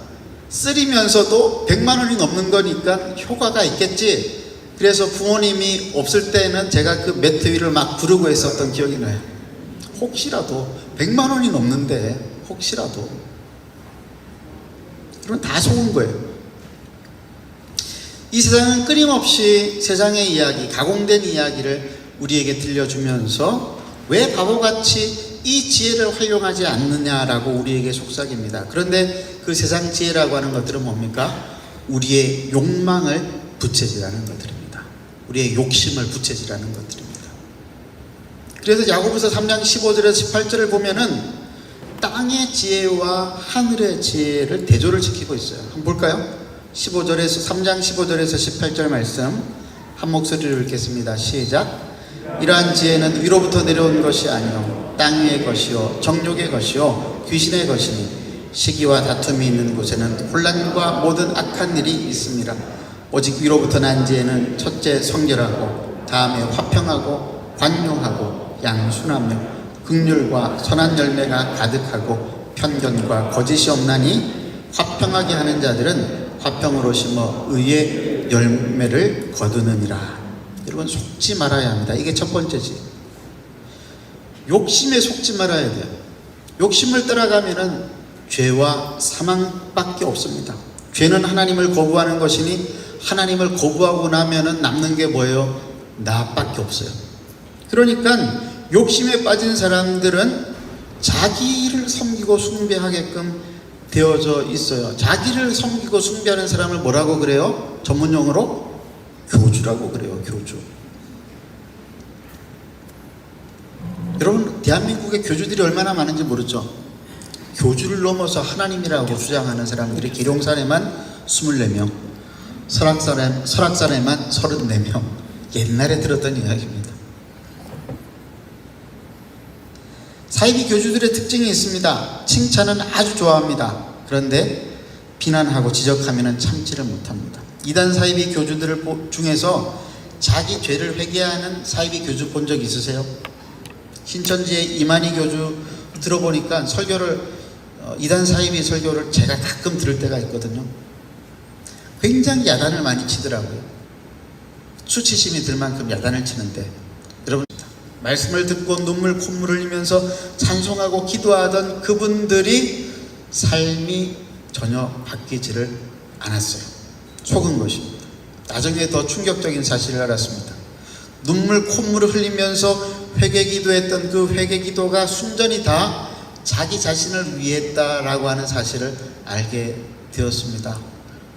쓰리면서도 100만 원이 넘는 거니까 효과가 있겠지. 그래서 부모님이 없을 때는 제가 그 매트 위를 막 부르고 했었던 기억이 나요. 혹시라도 100만 원이 넘는데 혹시라도. 그럼 다 속은 거예요. 이 세상은 끊임없이 세상의 이야기, 가공된 이야기를 우리에게 들려주면서 왜 바보같이 이 지혜를 활용하지 않느냐라고 우리에게 속삭입니다. 그런데 그 세상 지혜라고 하는 것들은 뭡니까? 우리의 욕망을 부채질하는 것들입니다. 우리의 욕심을 부채질하는 것들입니다. 그래서 야고보서 3장 15절에서 18절을 보면은 땅의 지혜와 하늘의 지혜를 대조를 시키고 있어요. 한번 볼까요? 15절에서 3장 15절에서 18절 말씀 한 목소리로 읽겠습니다. 시작. 이러한 지혜는 위로부터 내려온 것이 아니요 땅 위의 것이요 정욕의 것이요 귀신의 것이니 시기와 다툼이 있는 곳에는 혼란과 모든 악한 일이 있습니다. 오직 위로부터 난 지혜는 첫째 성결하고 다음에 화평하고 관용하고 양순하며 긍휼과 선한 열매가 가득하고 편견과 거짓이 없나니 화평하게 하는 자들은 화평으로 심어 의의 열매를 거두느니라. 여러분, 속지 말아야 합니다. 이게 첫 번째지. 욕심에 속지 말아야 돼요. 욕심을 따라가면은 죄와 사망밖에 없습니다. 죄는 하나님을 거부하는 것이니 하나님을 거부하고 나면은 남는 게 뭐예요? 나밖에 없어요. 그러니까 욕심에 빠진 사람들은 자기를 섬기고 숭배하게끔 되어져 있어요. 자기를 섬기고 숭배하는 사람을 뭐라고 그래요? 전문용어로 교주라고 그래요. 교주. 여러분, 대한민국의 교주들이 얼마나 많은지 모르죠? 교주를 넘어서 하나님이라고 주장하는 사람들이 계룡산에만 24명, 설악산에만 34명. 옛날에 들었던 이야기입니다. 사이비 교주들의 특징이 있습니다. 칭찬은 아주 좋아합니다. 그런데 비난하고 지적하면 참지를 못합니다. 이단 사이비 교주들 중에서 자기 죄를 회개하는 사이비 교주 본 적 있으세요? 신천지의 이만희 교주 들어보니까 설교를 이단 사이비 설교를 제가 가끔 들을 때가 있거든요. 굉장히 야단을 많이 치더라고요. 수치심이 들 만큼 야단을 치는데, 여러분, 말씀을 듣고 눈물 콧물 흘리면서 찬송하고 기도하던 그분들이 삶이 전혀 바뀌지를 않았어요. 속은 것입니다. 나중에 더 충격적인 사실을 알았습니다. 눈물 콧물을 흘리면서 회개기도했던 그 회개기도가 순전히 다 자기 자신을 위했다라고 하는 사실을 알게 되었습니다.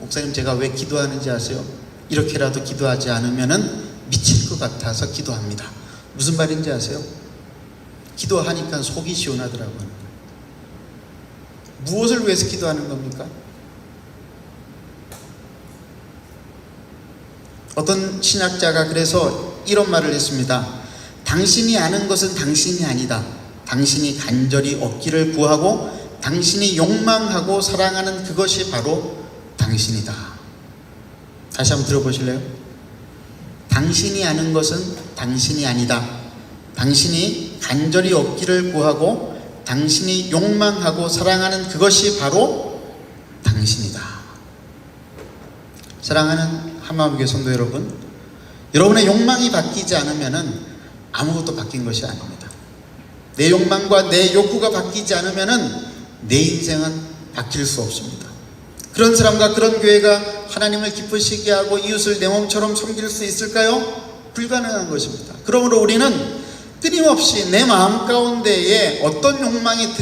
목사님, 제가 왜 기도하는지 아세요? 이렇게라도 기도하지 않으면은 미칠 것 같아서 기도합니다. 무슨 말인지 아세요? 기도하니까 속이 시원하더라고요. 무엇을 위해서 기도하는 겁니까? 어떤 신학자가 그래서 이런 말을 했습니다. 당신이 아는 것은 당신이 아니다. 당신이 간절히 얻기를 구하고 당신이 욕망하고 사랑하는 그것이 바로 당신이다. 다시 한번 들어보실래요? 당신이 아는 것은 당신이 아니다. 당신이 간절히 얻기를 구하고 당신이 욕망하고 사랑하는 그것이 바로 당신이다. 사랑하는 한마음교회 성도 여러분, 여러분의 욕망이 바뀌지 않으면 아무것도 바뀐 것이 아닙니다. 내 욕망과 내 욕구가 바뀌지 않으면 내 인생은 바뀔 수 없습니다. 그런 사람과 그런 교회가 하나님을 기쁘시게 하고 이웃을 내 몸처럼 섬길 수 있을까요? 불가능한 것입니다. 그러므로 우리는 끊임없이 내 마음 가운데에 어떤 욕망이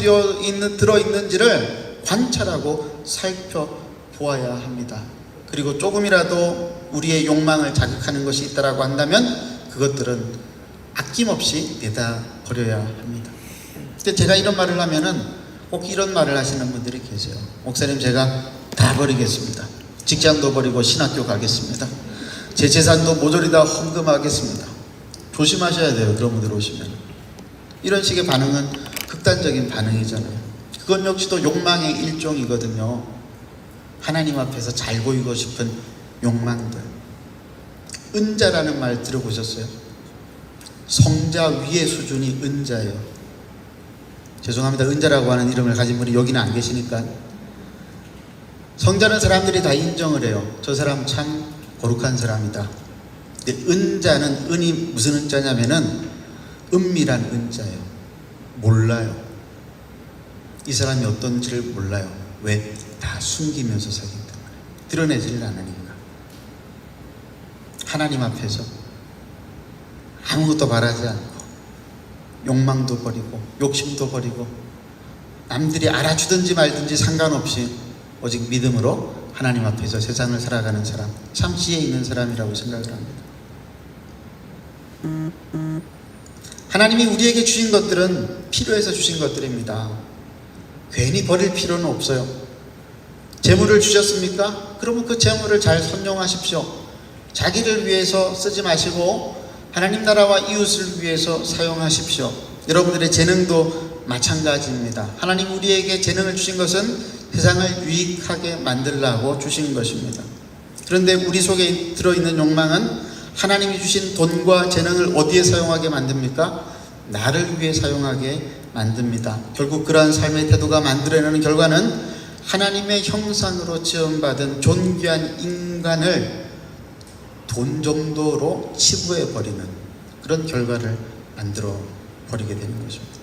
들어있는지를 관찰하고 살펴보아야 합니다. 그리고 조금이라도 우리의 욕망을 자극하는 것이 있다고 한다면 그것들은 아낌없이 내다 버려야 합니다. 근데 제가 이런 말을 하면은 꼭 이런 말을 하시는 분들이 계세요. 목사님, 제가 다 버리겠습니다. 직장도 버리고 신학교 가겠습니다. 제 재산도 모조리 다 헌금하겠습니다. 조심하셔야 돼요. 그런 분들 오시면. 이런 식의 반응은 극단적인 반응이잖아요. 그건 역시도 욕망의 일종이거든요. 하나님 앞에서 잘 보이고 싶은 욕망들. 은자라는 말 들어보셨어요? 성자 위의 수준이 은자예요. 죄송합니다. 은자라고 하는 이름을 가진 분이 여기는 안 계시니까. 성자는 사람들이 다 인정을 해요. 저 사람 참 거룩한 사람이다. 근데 은자는, 은이 무슨 은자냐면은 은밀한 은자예요. 몰라요. 이 사람이 어떤지를 몰라요. 왜? 다 숨기면서 살기 때문에. 드러내지를 않으니까. 하나님 앞에서 아무것도 말하지 않고 욕망도 버리고 욕심도 버리고 남들이 알아주든지 말든지 상관없이 오직 믿음으로 하나님 앞에서 세상을 살아가는 사람, 참 지혜 있는 사람이라고 생각을 합니다. 하나님이 우리에게 주신 것들은 필요해서 주신 것들입니다. 괜히 버릴 필요는 없어요. 재물을 주셨습니까? 그러면 그 재물을 잘 선용하십시오. 자기를 위해서 쓰지 마시고 하나님 나라와 이웃을 위해서 사용하십시오. 여러분들의 재능도 마찬가지입니다. 하나님 우리에게 재능을 주신 것은 세상을 유익하게 만들라고 주신 것입니다. 그런데 우리 속에 들어있는 욕망은 하나님이 주신 돈과 재능을 어디에 사용하게 만듭니까? 나를 위해 사용하게 만듭니다. 결국 그러한 삶의 태도가 만들어내는 결과는 하나님의 형상으로 지음받은 존귀한 인간을 돈 정도로 치부해버리는 그런 결과를 만들어 버리게 되는 것입니다.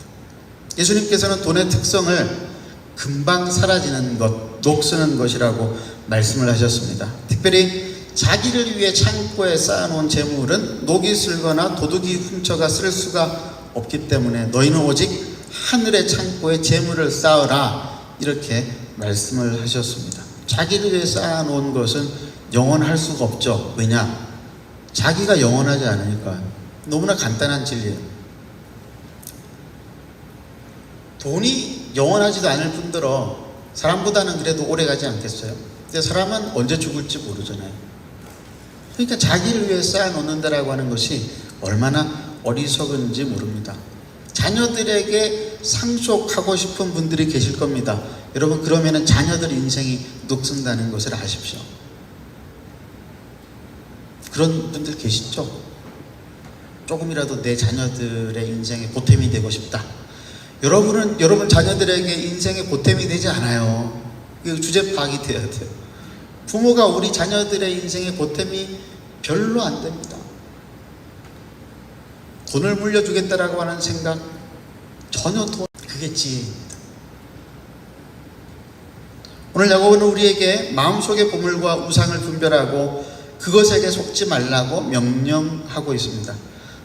예수님께서는 돈의 특성을 금방 사라지는 것, 녹쓰는 것이라고 말씀을 하셨습니다. 특별히 자기를 위해 창고에 쌓아놓은 재물은 녹이 슬거나 도둑이 훔쳐가 쓸 수가 없기 때문에 너희는 오직 하늘의 창고에 재물을 쌓으라, 이렇게 말씀을 하셨습니다. 자기를 위해 쌓아놓은 것은 영원할 수가 없죠. 왜냐? 자기가 영원하지 않으니까. 너무나 간단한 진리예요. 돈이 영원하지도 않을 뿐더러 사람보다는 그래도 오래 가지 않겠어요? 근데 사람은 언제 죽을지 모르잖아요. 그러니까 자기를 위해 쌓아놓는다라고 하는 것이 얼마나 어리석은지 모릅니다. 자녀들에게 상속하고 싶은 분들이 계실 겁니다. 여러분, 그러면은 자녀들 인생이 녹슨다는 것을 아십시오. 그런 분들 계시죠? 조금이라도 내 자녀들의 인생에 보탬이 되고 싶다. 여러분 자녀들에게 인생의 보탬이 되지 않아요. 이거 주제 파악이 돼야 돼요. 부모가 우리 자녀들의 인생의 보탬이 별로 안 됩니다. 돈을 물려주겠다라고 하는 생각, 전혀 그게 지혜입니다. 오늘 야고보는 우리에게 마음속의 보물과 우상을 분별하고 그것에게 속지 말라고 명령하고 있습니다.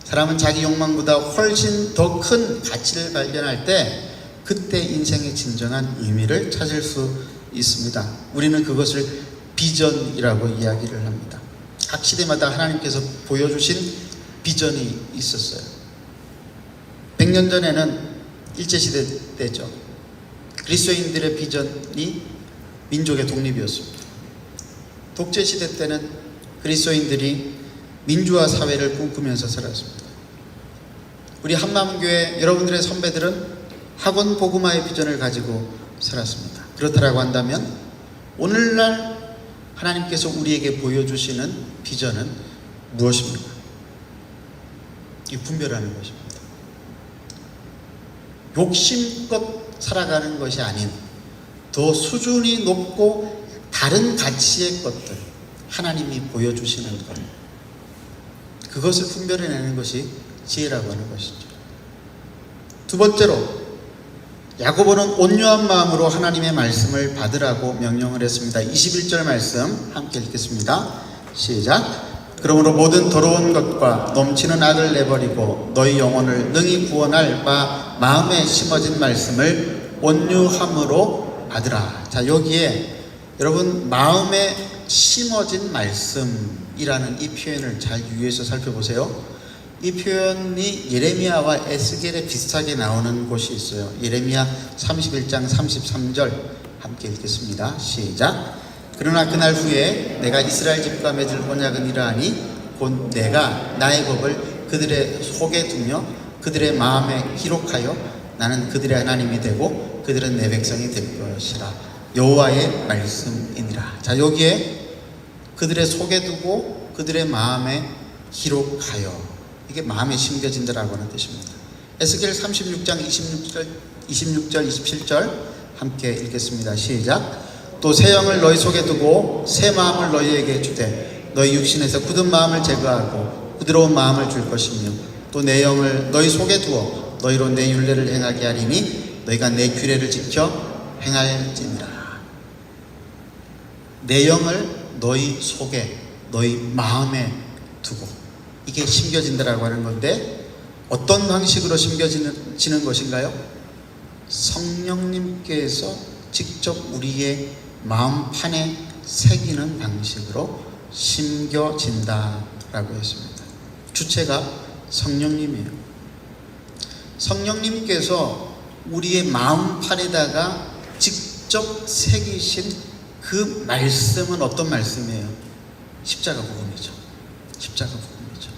사람은 자기 욕망보다 훨씬 더 큰 가치를 발견할 때 그때 인생의 진정한 의미를 찾을 수 있습니다. 우리는 그것을 비전이라고 이야기를 합니다. 각 시대마다 하나님께서 보여주신 비전이 있었어요. 100년 전에는 일제시대 때죠. 그리스도인들의 비전이 민족의 독립이었습니다. 독재시대 때는 그리스도인들이 민주화 사회를 꿈꾸면서 살았습니다. 우리 한마음교회 여러분들의 선배들은 학원 복음화의 비전을 가지고 살았습니다. 그렇다라고 한다면 오늘날 하나님께서 우리에게 보여주시는 비전은 무엇입니까? 이 분별하는 것입니다. 욕심껏 살아가는 것이 아닌 더 수준이 높고 다른 가치의 것들, 하나님이 보여주시는 것, 그것을 분별해내는 것이 지혜라고 하는 것이죠. 두 번째로 야고보는 온유한 마음으로 하나님의 말씀을 받으라고 명령을 했습니다. 21절 말씀 함께 읽겠습니다. 시작. 그러므로 모든 더러운 것과 넘치는 악을 내버리고 너희 영혼을 능히 구원할 바 마음에 심어진 말씀을 온유함으로 받으라. 자, 여기에 여러분 마음에 심어진 말씀이라는 이 표현을 잘 유의해서 살펴보세요. 이 표현이 예레미야와 에스겔에 비슷하게 나오는 곳이 있어요. 예레미야 31장 33절 함께 읽겠습니다. 시작. 그러나 그날 후에 내가 이스라엘 집과 맺을 언약은 이러하니 곧 내가 나의 법을 그들의 속에 두며 그들의 마음에 기록하여 나는 그들의 하나님이 되고 그들은 내 백성이 될 것이라. 여호와의 말씀이니라. 자, 여기에 그들의 속에 두고 그들의 마음에 기록하여, 이게 마음에 심겨진다라고 하는 뜻입니다. 에스겔 36장 26절 27절 함께 읽겠습니다. 시작. 또 새 영을 너희 속에 두고 새 마음을 너희에게 주되 너희 육신에서 굳은 마음을 제거하고 부드러운 마음을 줄 것이며 또 내 영을 너희 속에 두어 너희로 내 율례를 행하게 하리니 너희가 내 규례를 지켜 행할지니라. 내 영을 너희 속에 너희 마음에 두고, 이게 심겨진다라고 하는 건데 어떤 방식으로 심겨지는 것인가요? 성령님께서 직접 우리의 마음판에 새기는 방식으로 심겨진다라고 했습니다. 주체가 성령님이에요. 성령님께서 우리의 마음판에다가 직접 새기신 그 말씀은 어떤 말씀이에요? 십자가 복음이죠. 십자가 복음이죠.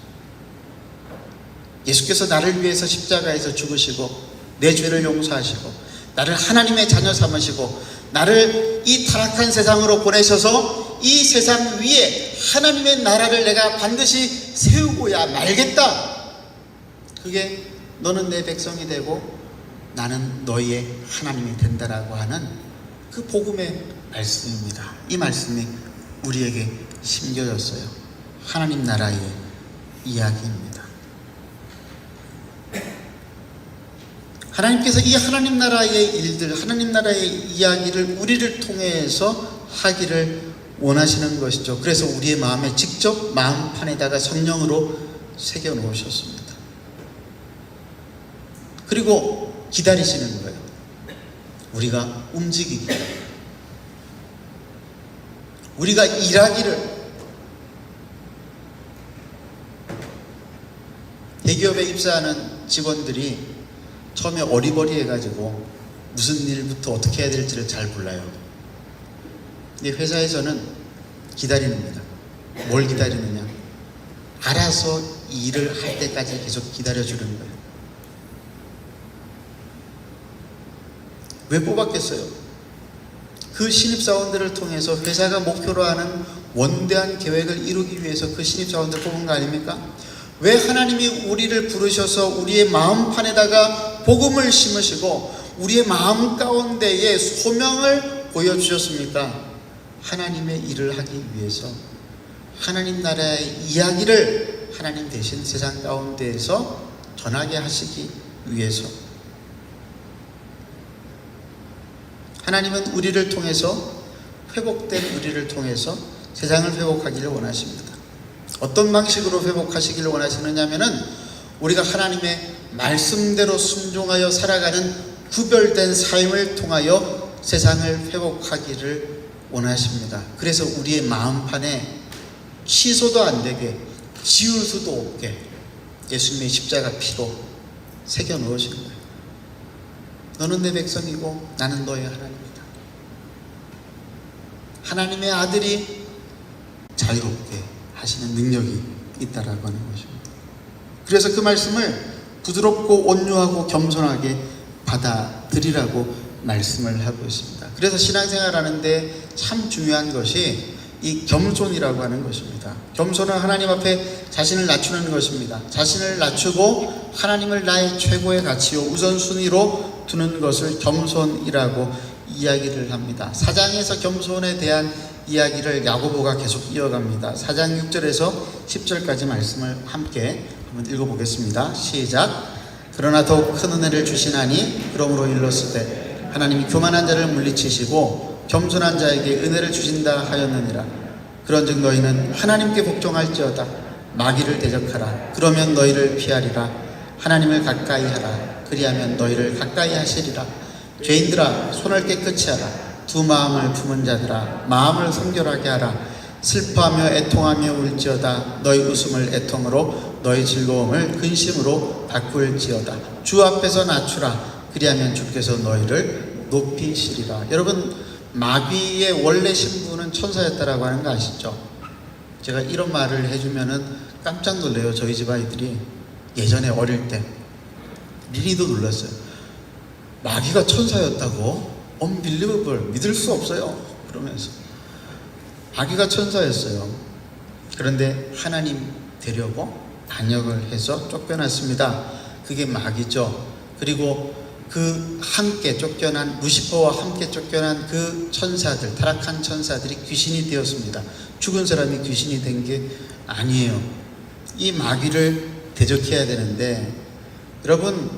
예수께서 나를 위해서 십자가에서 죽으시고 내 죄를 용서하시고 나를 하나님의 자녀 삼으시고 나를 이 타락한 세상으로 보내셔서 이 세상 위에 하나님의 나라를 내가 반드시 세우고야 말겠다. 그게 너는 내 백성이 되고 나는 너희의 하나님이 된다라고 하는 그 복음의 말씀입니다. 이 말씀이 우리에게 심겨졌어요. 하나님 나라의 이야기입니다. 하나님께서 이 하나님 나라의 일들, 하나님 나라의 이야기를 우리를 통해서 하기를 원하시는 것이죠. 그래서 우리의 마음에 직접 마음판에다가 성령으로 새겨 놓으셨습니다. 그리고 기다리시는 거예요. 우리가 움직이기를, 우리가 일하기를. 대기업에 입사하는 직원들이 처음에 어리버리해가지고 무슨 일부터 어떻게 해야 될지를 잘 몰라요. 근데 회사에서는 기다립니다. 뭘 기다리느냐? 알아서 일을 할 때까지 계속 기다려주는 거예요. 왜 뽑았겠어요? 그 신입사원들을 통해서 회사가 목표로 하는 원대한 계획을 이루기 위해서 그 신입사원들 뽑은 거 아닙니까? 왜 하나님이 우리를 부르셔서 우리의 마음판에다가 복음을 심으시고 우리의 마음 가운데에 소명을 보여주셨습니까? 하나님의 일을 하기 위해서, 하나님 나라의 이야기를 하나님 대신 세상 가운데에서 전하게 하시기 위해서. 하나님은 우리를 통해서, 회복된 우리를 통해서 세상을 회복하기를 원하십니다. 어떤 방식으로 회복하시기를 원하시느냐 하면은 우리가 하나님의 말씀대로 순종하여 살아가는 구별된 삶을 통하여 세상을 회복하기를 원하십니다. 그래서 우리의 마음판에 취소도 안 되게, 지울 수도 없게 예수님의 십자가 피로 새겨 넣으신 거예요. 너는 내 백성이고 나는 너의 하나님이다. 하나님의 아들이 자유롭게 하시는 능력이 있다라고 하는 것입니다. 그래서 그 말씀을 부드럽고 온유하고 겸손하게 받아들이라고 말씀을 하고 있습니다. 그래서 신앙생활 하는데 참 중요한 것이 이 겸손이라고 하는 것입니다. 겸손은 하나님 앞에 자신을 낮추는 것입니다. 자신을 낮추고 하나님을 나의 최고의 가치요 우선순위로 두는 것을 겸손이라고 이야기를 합니다. 4장에서 겸손에 대한 이야기를 야고보가 계속 이어갑니다. 4장 6절에서 10절까지 말씀을 함께 한번 읽어보겠습니다. 시작. 그러나 더욱 큰 은혜를 주시나니 그러므로 일렀으되 하나님이 교만한 자를 물리치시고 겸손한 자에게 은혜를 주신다 하였느니라. 그런즉 너희는 하나님께 복종할지어다. 마귀를 대적하라. 그러면 너희를 피하리라. 하나님을 가까이 하라. 그리하면 너희를 가까이 하시리라. 죄인들아 손을 깨끗이 하라. 두 마음을 품은 자들아 마음을 성결하게 하라. 슬퍼하며 애통하며 울지어다. 너희 웃음을 애통으로 너희 즐거움을 근심으로 바꿀지어다. 주 앞에서 낮추라. 그리하면 주께서 너희를 높이시리라. 여러분, 마귀의 원래 신분은 천사였다라고 하는 거 아시죠? 제가 이런 말을 해주면은 깜짝 놀래요. 저희 집 아이들이 예전에 어릴 때 리니도 놀랐어요. 마귀가 천사였다고? Unbelievable, 믿을 수 없어요. 그러면서 마귀가 천사였어요. 그런데 하나님 되려고 반역을 해서 쫓겨났습니다. 그게 마귀죠. 그리고 그 함께 쫓겨난, 루시퍼와 함께 쫓겨난 그 천사들, 타락한 천사들이 귀신이 되었습니다. 죽은 사람이 귀신이 된 게 아니에요. 이 마귀를 대적해야 되는데, 여러분,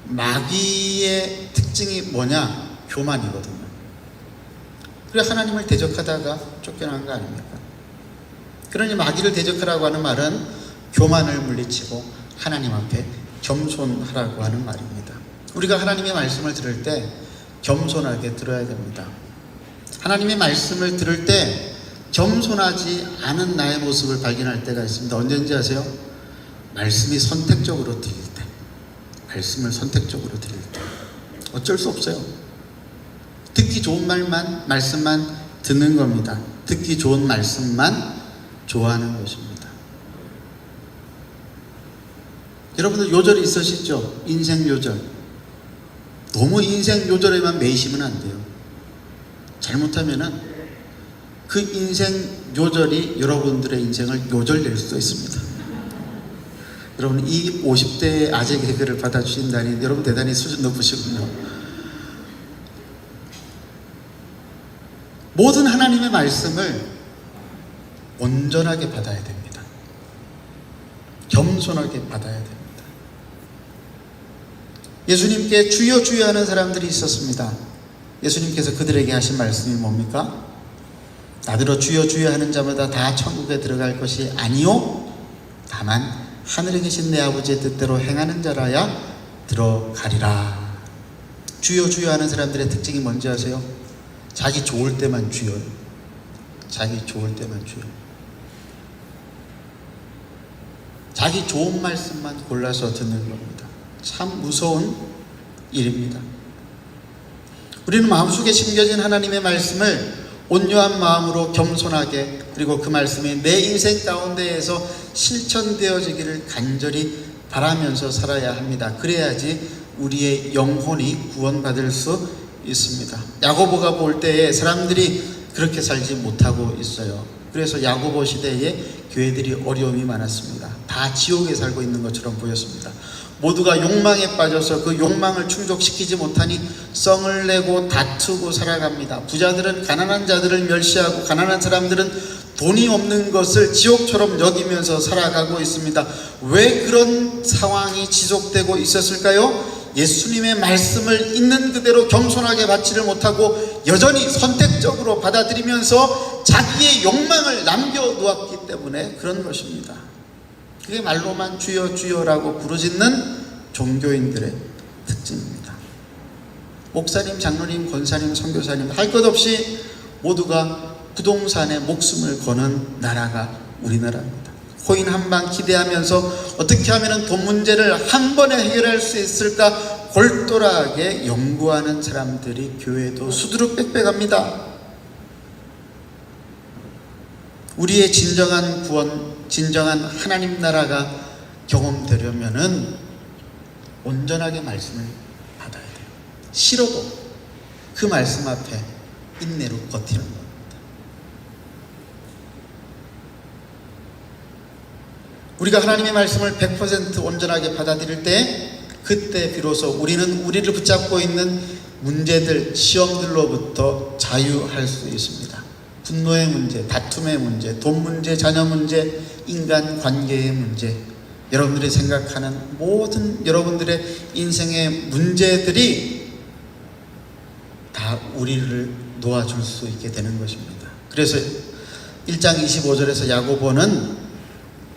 마귀의 특징이 뭐냐? 교만이거든요. 그래 하나님을 대적하다가 쫓겨난 거 아닙니까? 그러니 마귀를 대적하라고 하는 말은 교만을 물리치고 하나님 앞에 겸손하라고 하는 말입니다. 우리가 하나님의 말씀을 들을 때 겸손하게 들어야 됩니다. 하나님의 말씀을 들을 때 겸손하지 않은 나의 모습을 발견할 때가 있습니다. 언제인지 아세요? 말씀이 선택적으로 들릴 때, 말씀을 선택적으로 들릴 때 어쩔 수 없어요. 듣기 좋은 말만, 말씀만 듣는 겁니다. 듣기 좋은 말씀만 좋아하는 것입니다. 여러분들 요절이 있으시죠? 인생 요절. 너무 인생 요절에만 매이시면 안 돼요. 잘못하면은 그 인생 요절이 여러분들의 인생을 요절낼 수도 있습니다. 여러분, 이 50대의 아재 개그를 받아주신다니 여러분 대단히 수준 높으시군요. 모든 하나님의 말씀을 온전하게 받아야 됩니다. 겸손하게 받아야 됩니다. 예수님께 주여 주여 하는 사람들이 있었습니다. 예수님께서 그들에게 하신 말씀이 뭡니까? 나더러 주여 주여 하는 자마다 다 천국에 들어갈 것이 아니요 다만 하늘에 계신 내 아버지의 뜻대로 행하는 자라야 들어가리라. 주여 주여 하는 사람들의 특징이 뭔지 아세요? 자기 좋을 때만 주여. 자기 좋을 때만 주여. 자기 좋은 말씀만 골라서 듣는 겁니다. 참 무서운 일입니다. 우리는 마음속에 심겨진 하나님의 말씀을 온유한 마음으로 겸손하게, 그리고 그 말씀이 내 인생 가운데에서 실천되어지기를 간절히 바라면서 살아야 합니다. 그래야지 우리의 영혼이 구원받을 수 있습니다. 야고보가 볼 때에 사람들이 그렇게 살지 못하고 있어요. 그래서 야고보 시대에 교회들이 어려움이 많았습니다. 다 지옥에 살고 있는 것처럼 보였습니다. 모두가 욕망에 빠져서 그 욕망을 충족시키지 못하니 썽을 내고 다투고 살아갑니다. 부자들은 가난한 자들을 멸시하고 가난한 사람들은 돈이 없는 것을 지옥처럼 여기면서 살아가고 있습니다. 왜 그런 상황이 지속되고 있었을까요? 예수님의 말씀을 있는 그대로 겸손하게 받지를 못하고 여전히 선택적으로 받아들이면서 자기의 욕망을 남겨놓았기 때문에 그런 것입니다. 그게 말로만 주여 주여라고 부르짖는 종교인들의 특징입니다. 목사님, 장로님, 권사님, 선교사님 할 것 없이 모두가 부동산에 목숨을 거는 나라가 우리나라입니다. 코인 한 방 기대하면서 어떻게 하면 돈 문제를 한 번에 해결할 수 있을까 골똘하게 연구하는 사람들이 교회도 수두룩 빽빽합니다. 우리의 진정한 구원, 진정한 하나님 나라가 경험되려면은 온전하게 말씀을 받아야 돼요. 싫어도 그 말씀 앞에 인내로 버티는 겁니다. 우리가 하나님의 말씀을 100% 온전하게 받아들일 때, 그때 비로소 우리는 우리를 붙잡고 있는 문제들, 시험들로부터 자유할 수 있습니다. 분노의 문제, 다툼의 문제, 돈 문제, 자녀 문제, 인간 관계의 문제, 여러분들이 생각하는 모든 여러분들의 인생의 문제들이 다 우리를 놓아줄 수 있게 되는 것입니다. 그래서 1장 25절에서 야고보는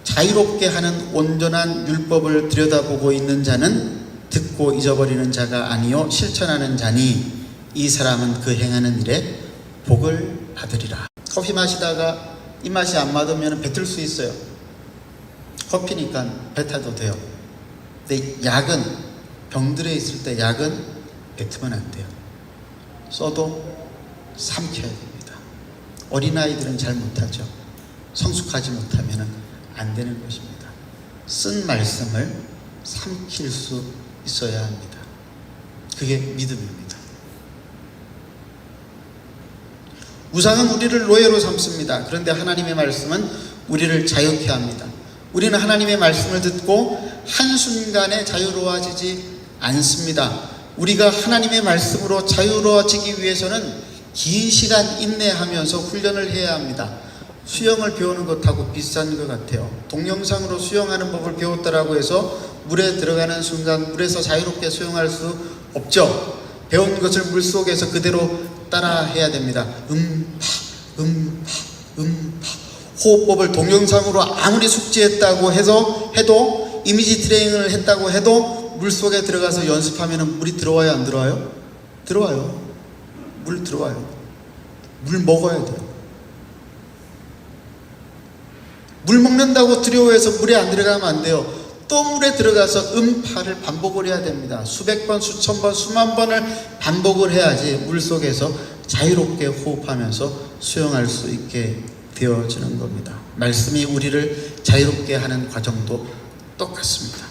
자유롭게 하는 온전한 율법을 들여다보고 있는 자는 듣고 잊어버리는 자가 아니요 실천하는 자니 이 사람은 그 행하는 일에 복을 받으리라. 커피 마시다가 입맛이 안 맞으면 뱉을 수 있어요. 커피니까 뱉어도 돼요. 근데 약은, 병들에 있을 때 약은 뱉으면 안 돼요. 써도 삼켜야 됩니다. 어린아이들은 잘 못하죠. 성숙하지 못하면 안 되는 것입니다. 쓴 말씀을 삼킬 수 있어야 합니다. 그게 믿음입니다. 우상은 우리를 노예로 삼습니다. 그런데 하나님의 말씀은 우리를 자유케 합니다. 우리는 하나님의 말씀을 듣고 한순간에 자유로워지지 않습니다. 우리가 하나님의 말씀으로 자유로워지기 위해서는 긴 시간 인내하면서 훈련을 해야 합니다. 수영을 배우는 것하고 비슷한 것 같아요. 동영상으로 수영하는 법을 배웠다라고 해서 물에 들어가는 순간 물에서 자유롭게 수영할 수 없죠. 배운 것을 물속에서 그대로 따라 해야 됩니다. 호흡법을 동영상으로 아무리 숙지했다고 해도 이미지 트레이닝을 했다고 해도 물속에 들어가서 연습하면 물이 들어와요, 안 들어와요? 들어와요. 물 들어와요. 물 먹어야 돼요. 물 먹는다고 두려워해서 물에 안 들어가면 안 돼요. 또 물에 들어가서 음파를 반복을 해야 됩니다. 수백 번, 수천 번, 수만 번을 반복을 해야지 물속에서 자유롭게 호흡하면서 수용할 수 있게 되어지는 겁니다. 말씀이 우리를 자유롭게 하는 과정도 똑같습니다.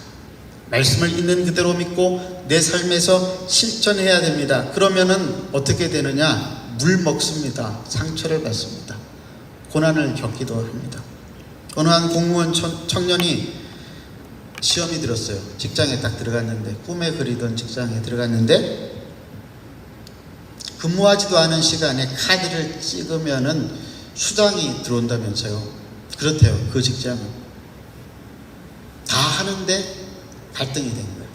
말씀을 있는 그대로 믿고 내 삶에서 실천해야 됩니다. 그러면은 어떻게 되느냐? 물 먹습니다. 상처를 받습니다. 고난을 겪기도 합니다. 어느 한 공무원 청년이 시험이 들었어요. 직장에 딱 들어갔는데, 꿈에 그리던 직장에 들어갔는데, 근무하지도 않은 시간에 카드를 찍으면은 수당이 들어온다면서요. 그렇대요. 그 직장은 다 하는데 갈등이 된 거예요.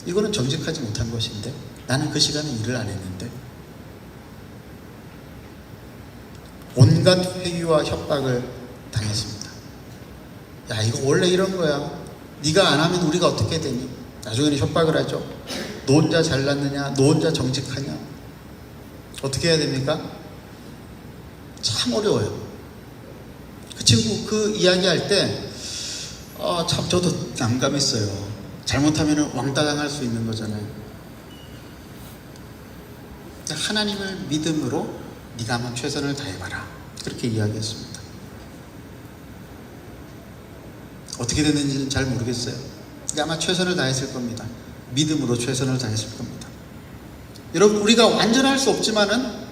이거는 정직하지 못한 것인데, 나는 그 시간에 일을 안 했는데. 온갖 회유와 협박을 당했습니다. 야, 이거 원래 이런 거야. 네가 안 하면 우리가 어떻게 되니? 나중에는 협박을 하죠. 너 혼자 잘났느냐? 너 혼자 정직하냐? 어떻게 해야 됩니까? 참 어려워요. 그 친구 그 이야기할 때 참 저도 난감했어요. 잘못하면 왕따당할 수 있는 거잖아요. 하나님을 믿음으로 네가 한번 최선을 다해봐라, 그렇게 이야기했습니다. 어떻게 됐는지는 잘 모르겠어요. 아마 최선을 다했을 겁니다. 믿음으로 최선을 다했을 겁니다. 여러분, 우리가 완전할 수 없지만은,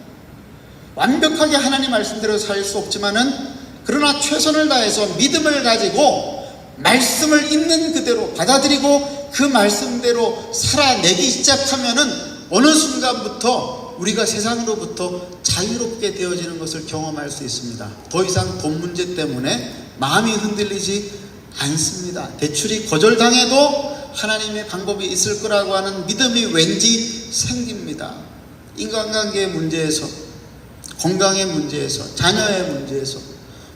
완벽하게 하나님 말씀대로 살 수 없지만은, 그러나 최선을 다해서 믿음을 가지고 말씀을 있는 그대로 받아들이고 그 말씀대로 살아내기 시작하면은 어느 순간부터 우리가 세상으로부터 자유롭게 되어지는 것을 경험할 수 있습니다. 더 이상 돈 문제 때문에 마음이 흔들리지 않습니다. 대출이 거절당해도 하나님의 방법이 있을 거라고 하는 믿음이 왠지 생깁니다. 인간관계의 문제에서, 건강의 문제에서, 자녀의 문제에서,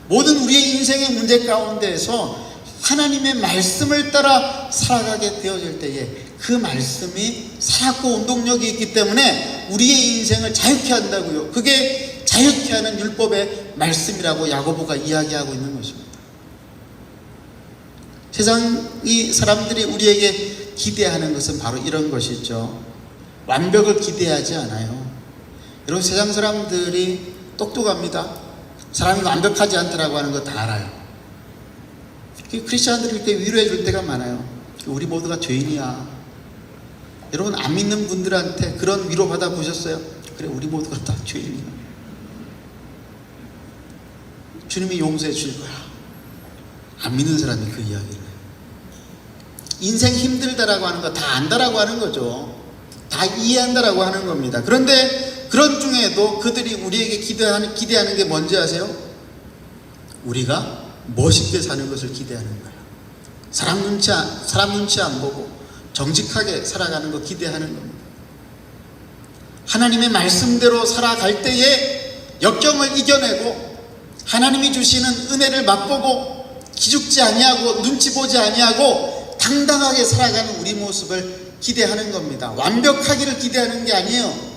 모든 우리의 인생의 문제 가운데에서 하나님의 말씀을 따라 살아가게 되어질 때에 그 말씀이 살았고 운동력이 있기 때문에 우리의 인생을 자유케 한다고요. 그게 자유케 하는 율법의 말씀이라고 야고보가 이야기하고 있는 것입니다. 세상이, 사람들이 우리에게 기대하는 것은 바로 이런 것이죠. 완벽을 기대하지 않아요. 여러분, 세상 사람들이 똑똑합니다. 사람이 완벽하지 않다라고 하는 거 다 알아요. 크리스찬들이 이렇게 위로해 줄 때가 많아요. 우리 모두가 죄인이야. 여러분, 안 믿는 분들한테 그런 위로 받아 보셨어요? 그래, 우리 모두가 다 죄인이야. 주님이 용서해 줄 거야. 안 믿는 사람이 그 이야기를 해요. 인생 힘들다라고 하는 거 다 안다라고 하는 거죠. 다 이해한다라고 하는 겁니다. 그런데 그런 중에도 그들이 우리에게 기대하는 게 뭔지 아세요? 우리가 멋있게 사는 것을 기대하는 거예요. 사람 눈치 안 보고 정직하게 살아가는 거 기대하는 겁니다. 하나님의 말씀대로 살아갈 때에 역경을 이겨내고 하나님이 주시는 은혜를 맛보고 기죽지 아니하고 눈치 보지 아니하고 당당하게 살아가는 우리 모습을 기대하는 겁니다. 완벽하기를 기대하는 게 아니에요.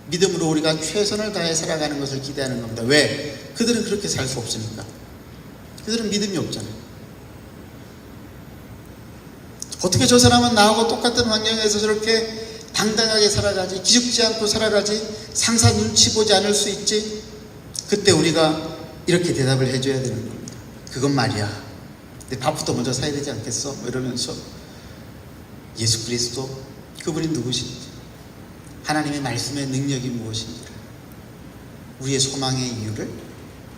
믿음으로 우리가 최선을 다해 살아가는 것을 기대하는 겁니다. 왜? 그들은 그렇게 살 수 없으니까. 그들은 믿음이 없잖아요. 어떻게 저 사람은 나하고 똑같은 환경에서 저렇게 당당하게 살아가지, 기죽지 않고 살아가지, 상사 눈치 보지 않을 수 있지? 그때 우리가 이렇게 대답을 해줘야 되는 겁니다. 그건 말이야, 내 밥부터 먼저 사야 되지 않겠어? 이러면서 예수 그리스도, 그분이 누구신지, 하나님의 말씀의 능력이 무엇인지를, 우리의 소망의 이유를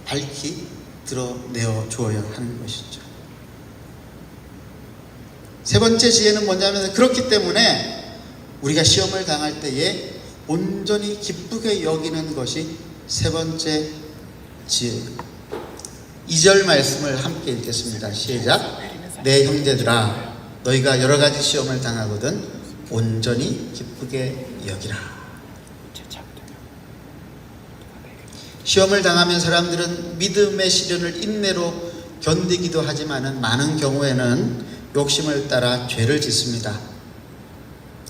밝히 드러내어 주어야 하는 것이죠. 세 번째 지혜는 뭐냐면, 그렇기 때문에 우리가 시험을 당할 때에 온전히 기쁘게 여기는 것이 세 번째 지혜예요. 2절 말씀을 함께 읽겠습니다. 시작. 내 형제들아, 너희가 여러 가지 시험을 당하거든 온전히 기쁘게 여기라. 시험을 당하면 사람들은 믿음의 시련을 인내로 견디기도 하지만 많은 경우에는 욕심을 따라 죄를 짓습니다.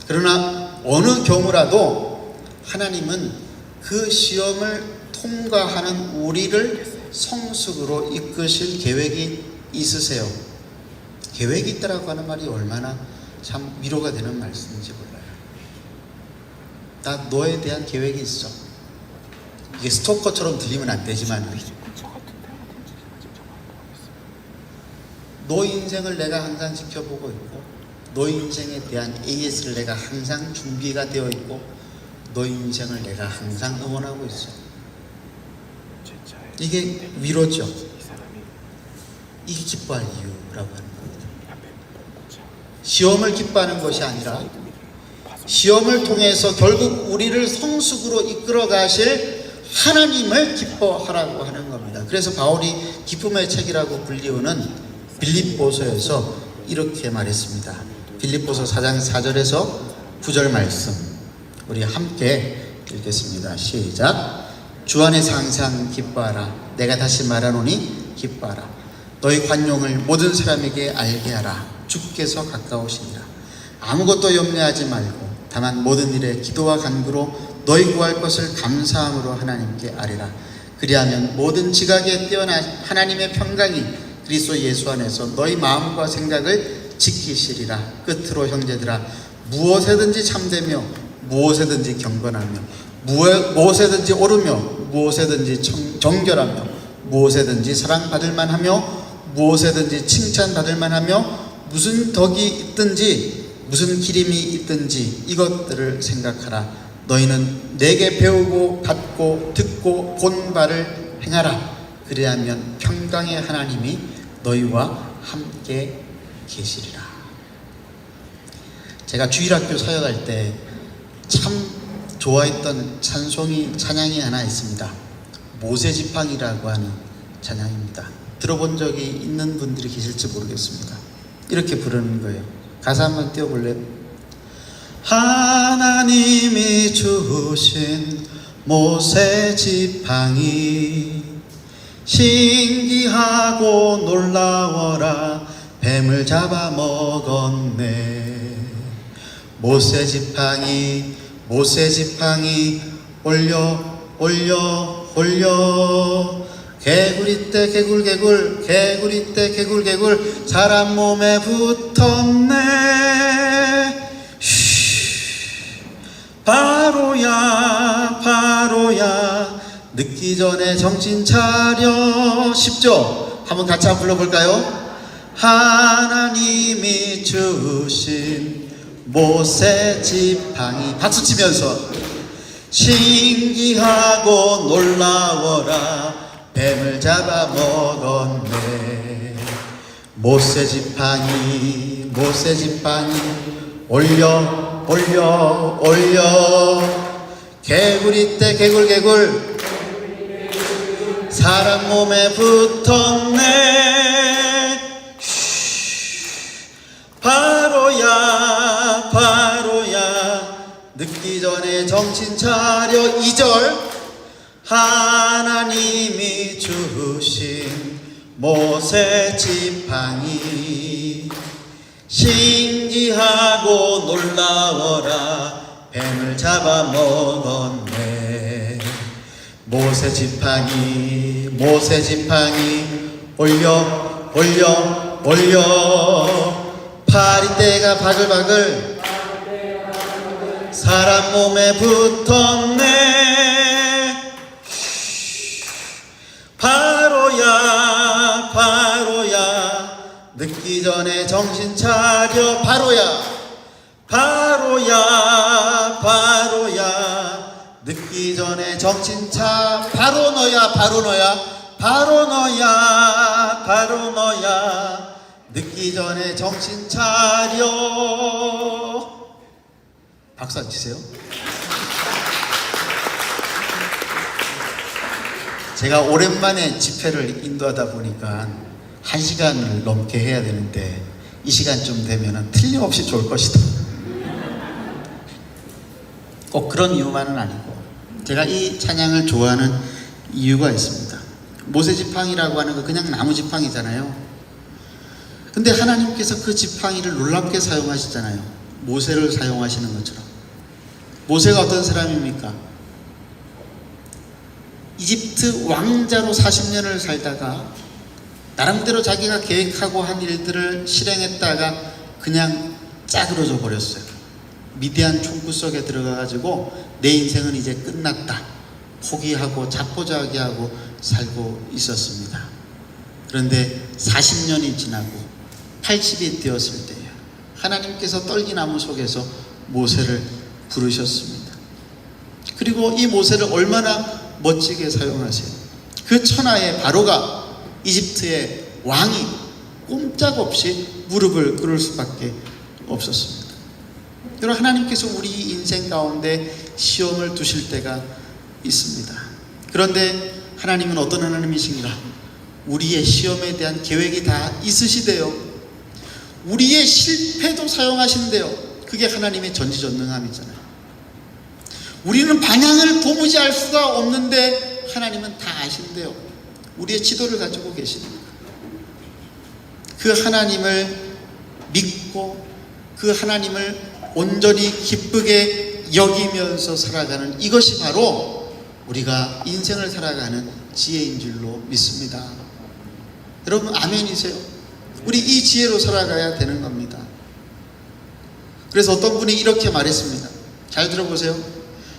그러나 어느 경우라도 하나님은 그 시험을 통과하는 우리를 성숙으로 이끄실 계획이 있으세요. 계획이 있다라고 하는 말이 얼마나 참 위로가 되는 말씀인지 몰라요. 나 너에 대한 계획이 있어. 이게 스토커처럼 들리면 안 되지만 너 인생을 내가 항상 지켜보고 있고 너 인생에 대한 AS를 내가 항상 준비가 되어 있고 너 인생을 내가 항상 응원하고 있어. 이게 위로죠. 이게 기뻐할 이유라고 하는 겁니다. 시험을 기뻐하는 것이 아니라 시험을 통해서 결국 우리를 성숙으로 이끌어 가실 하나님을 기뻐하라고 하는 겁니다. 그래서 바울이 기쁨의 책이라고 불리우는 빌립보서에서 이렇게 말했습니다. 빌립보서 4장 4절에서 9절 말씀 우리 함께 읽겠습니다. 시작. 주 안에서 항상 기뻐하라. 내가 다시 말하노니 기뻐하라. 너희 관용을 모든 사람에게 알게 하라. 주께서 가까우시니라. 아무것도 염려하지 말고 다만 모든 일에 기도와 간구로 너희 구할 것을 감사함으로 하나님께 아뢰라. 그리하면 모든 지각에 뛰어난 하나님의 평강이 그리스도 예수 안에서 너희 마음과 생각을 지키시리라. 끝으로 형제들아 무엇에든지 참되며 무엇에든지 경건하며 무엇에든지 옳으며 무엇에든지 정결하며 무엇에든지 사랑받을 만하며 무엇에든지 칭찬받을 만하며 무슨 덕이 있든지 무슨 기림이 있든지 이것들을 생각하라. 너희는 내게 배우고 받고 듣고 본 바를 행하라. 그리하면 평강의 하나님이 너희와 함께 계시리라. 제가 주일학교 사역할 때 참 좋아했던 찬양이 하나 있습니다. 모세지팡이라고 하는 찬양입니다. 들어본 적이 있는 분들이 계실지 모르겠습니다. 이렇게 부르는 거예요. 가사 한번 띄워볼래요? 하나님이 주신 모세지팡이 신기하고 놀라워라. 뱀을 잡아먹었네. 모세지팡이 올려 개구리 떼 개구리 떼 개굴 사람 몸에 붙었네. 바로야 늦기 전에 정신 차려. 10조 한번 같이 한번 불러볼까요? 하나님이 주신 모세지팡이 박수치면서 신기하고 놀라워라. 뱀을 잡아먹었네. 모세지팡이 올려 개구리 떼 개굴 사람 몸에 붙었네. 바로야 늦기 전에 정신 차려. 2절 하나님이 주신 모세지팡이 신기하고 놀라워라. 뱀을 잡아먹었네. 모세지팡이 올려 파리떼가 바글바글 사람 몸에 붙었네. 바로야 늦기 전에 정신 차려. 바로야 늦기 전에 정신 차. 바로 너야 늦기 전에 정신 차려. 박수 안 치세요? 제가 오랜만에 집회를 인도하다 보니까 1시간을 넘게 해야 되는데 이 시간쯤 되면 틀림없이 좋을 것이다. 꼭 그런 이유만은 아니고 제가 이 찬양을 좋아하는 이유가 있습니다. 모세지팡이라고 하는 거 그냥 나무 지팡이잖아요. 근데 하나님께서 그 지팡이를 놀랍게 사용하시잖아요. 모세를 사용하시는 것처럼. 모세가 어떤 사람입니까? 이집트 왕자로 40년을 살다가 나름대로 자기가 계획하고 한 일들을 실행했다가 그냥 짜그러져 버렸어요. 미디안 총구 속에 들어가가지고 내 인생은 이제 끝났다. 포기하고 자포자기하고 살고 있었습니다. 그런데 40년이 지나고 80이 되었을 때에 하나님께서 떨기나무 속에서 모세를 부르셨습니다. 그리고 이 모세를 얼마나 멋지게 사용하세요. 그 천하의 바로가 이집트의 왕이 꼼짝없이 무릎을 꿇을 수밖에 없었습니다. 여러분, 하나님께서 우리 인생 가운데 시험을 두실 때가 있습니다. 그런데 하나님은 어떤 하나님이신가? 우리의 시험에 대한 계획이 다 있으시대요. 우리의 실패도 사용하신대요. 그게 하나님의 전지전능함이잖아요. 우리는 방향을 도무지 알 수가 없는데 하나님은 다 아신대요. 우리의 지도를 가지고 계십니다. 그 하나님을 믿고 그 하나님을 온전히 기쁘게 여기면서 살아가는 이것이 바로 우리가 인생을 살아가는 지혜인 줄로 믿습니다. 여러분, 아멘이세요? 우리 이 지혜로 살아가야 되는 겁니다. 그래서 어떤 분이 이렇게 말했습니다. 잘 들어보세요.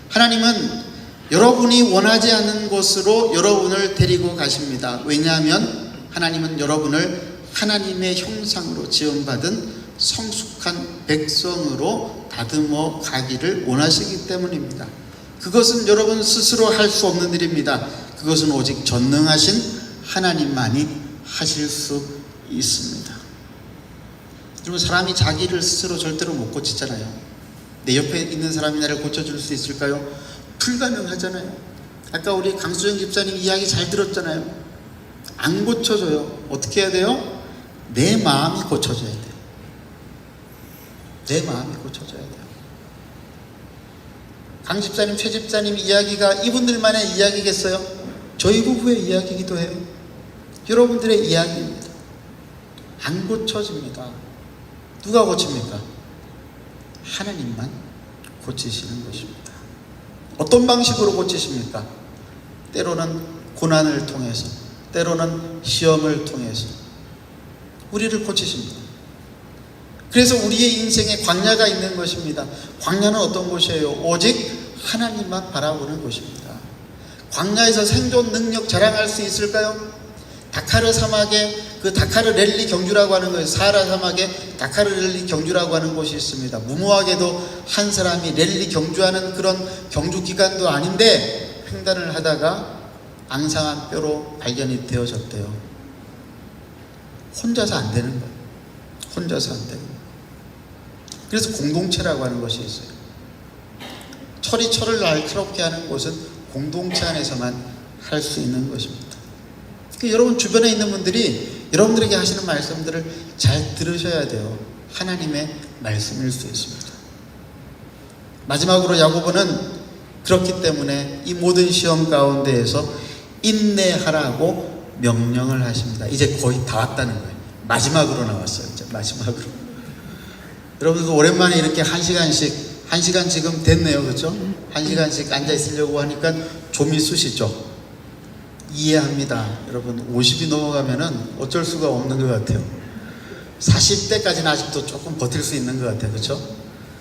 하나님은 여러분이 원하지 않는 곳으로 여러분을 데리고 가십니다. 왜냐하면 하나님은 여러분을 하나님의 형상으로 지음받은 성숙한 백성으로 다듬어 가기를 원하시기 때문입니다. 그것은 여러분 스스로 할 수 없는 일입니다. 그것은 오직 전능하신 하나님만이 하실 수 있습니다. 여러분, 사람이 자기를 스스로 절대로 못 고치잖아요. 내 옆에 있는 사람이 나를 고쳐줄 수 있을까요? 불가능하잖아요. 아까 우리 강수정 집사님 이야기 잘 들었잖아요. 안 고쳐져요. 어떻게 해야 돼요? 내 마음이 고쳐져야 돼요. 내 마음이 고쳐져야 돼요. 강 집사님, 최 집사님 이야기가 이분들만의 이야기겠어요? 저희 부부의 이야기이기도 해요. 여러분들의 이야기입니다. 안 고쳐집니다. 누가 고칩니까? 하나님만 고치시는 것입니다. 어떤 방식으로 고치십니까? 때로는 고난을 통해서, 때로는 시험을 통해서 우리를 고치십니다. 그래서 우리의 인생에 광야가 있는 것입니다. 광야는 어떤 곳이에요? 오직 하나님만 바라보는 곳입니다. 광야에서 생존 능력 자랑할 수 있을까요? 다카르 사막에 그 다카르 랠리 경주라고 하는 거예요. 사하라 사막에 다카르 랠리 경주라고 하는 곳이 있습니다. 무모하게도 한 사람이 랠리 경주하는 그런 경주 기간도 아닌데 횡단을 하다가 앙상한 뼈로 발견이 되어졌대요. 혼자서 안 되는 거예요. 혼자서 안 되는 거예요. 그래서 공동체라고 하는 것이 있어요. 철이 철을 날카롭게 하는 것은 공동체 안에서만 할 수 있는 것입니다. 여러분 주변에 있는 분들이 여러분들에게 하시는 말씀들을 잘 들으셔야 돼요. 하나님의 말씀일 수 있습니다. 마지막으로 야고보는 그렇기 때문에 이 모든 시험 가운데에서 인내하라고 명령을 하십니다. 이제 거의 다 왔다는 거예요. 마지막으로 나왔어요. 이제 마지막으로. 여러분들도 오랜만에 이렇게 한 시간 지금 됐네요. 그렇죠? 1시간씩 앉아 있으려고 하니까 좀이 쑤시죠. 이해합니다. 여러분 50이 넘어가면은 어쩔 수가 없는 것 같아요. 40대까지는 아직도 조금 버틸 수 있는 것 같아요. 그렇죠?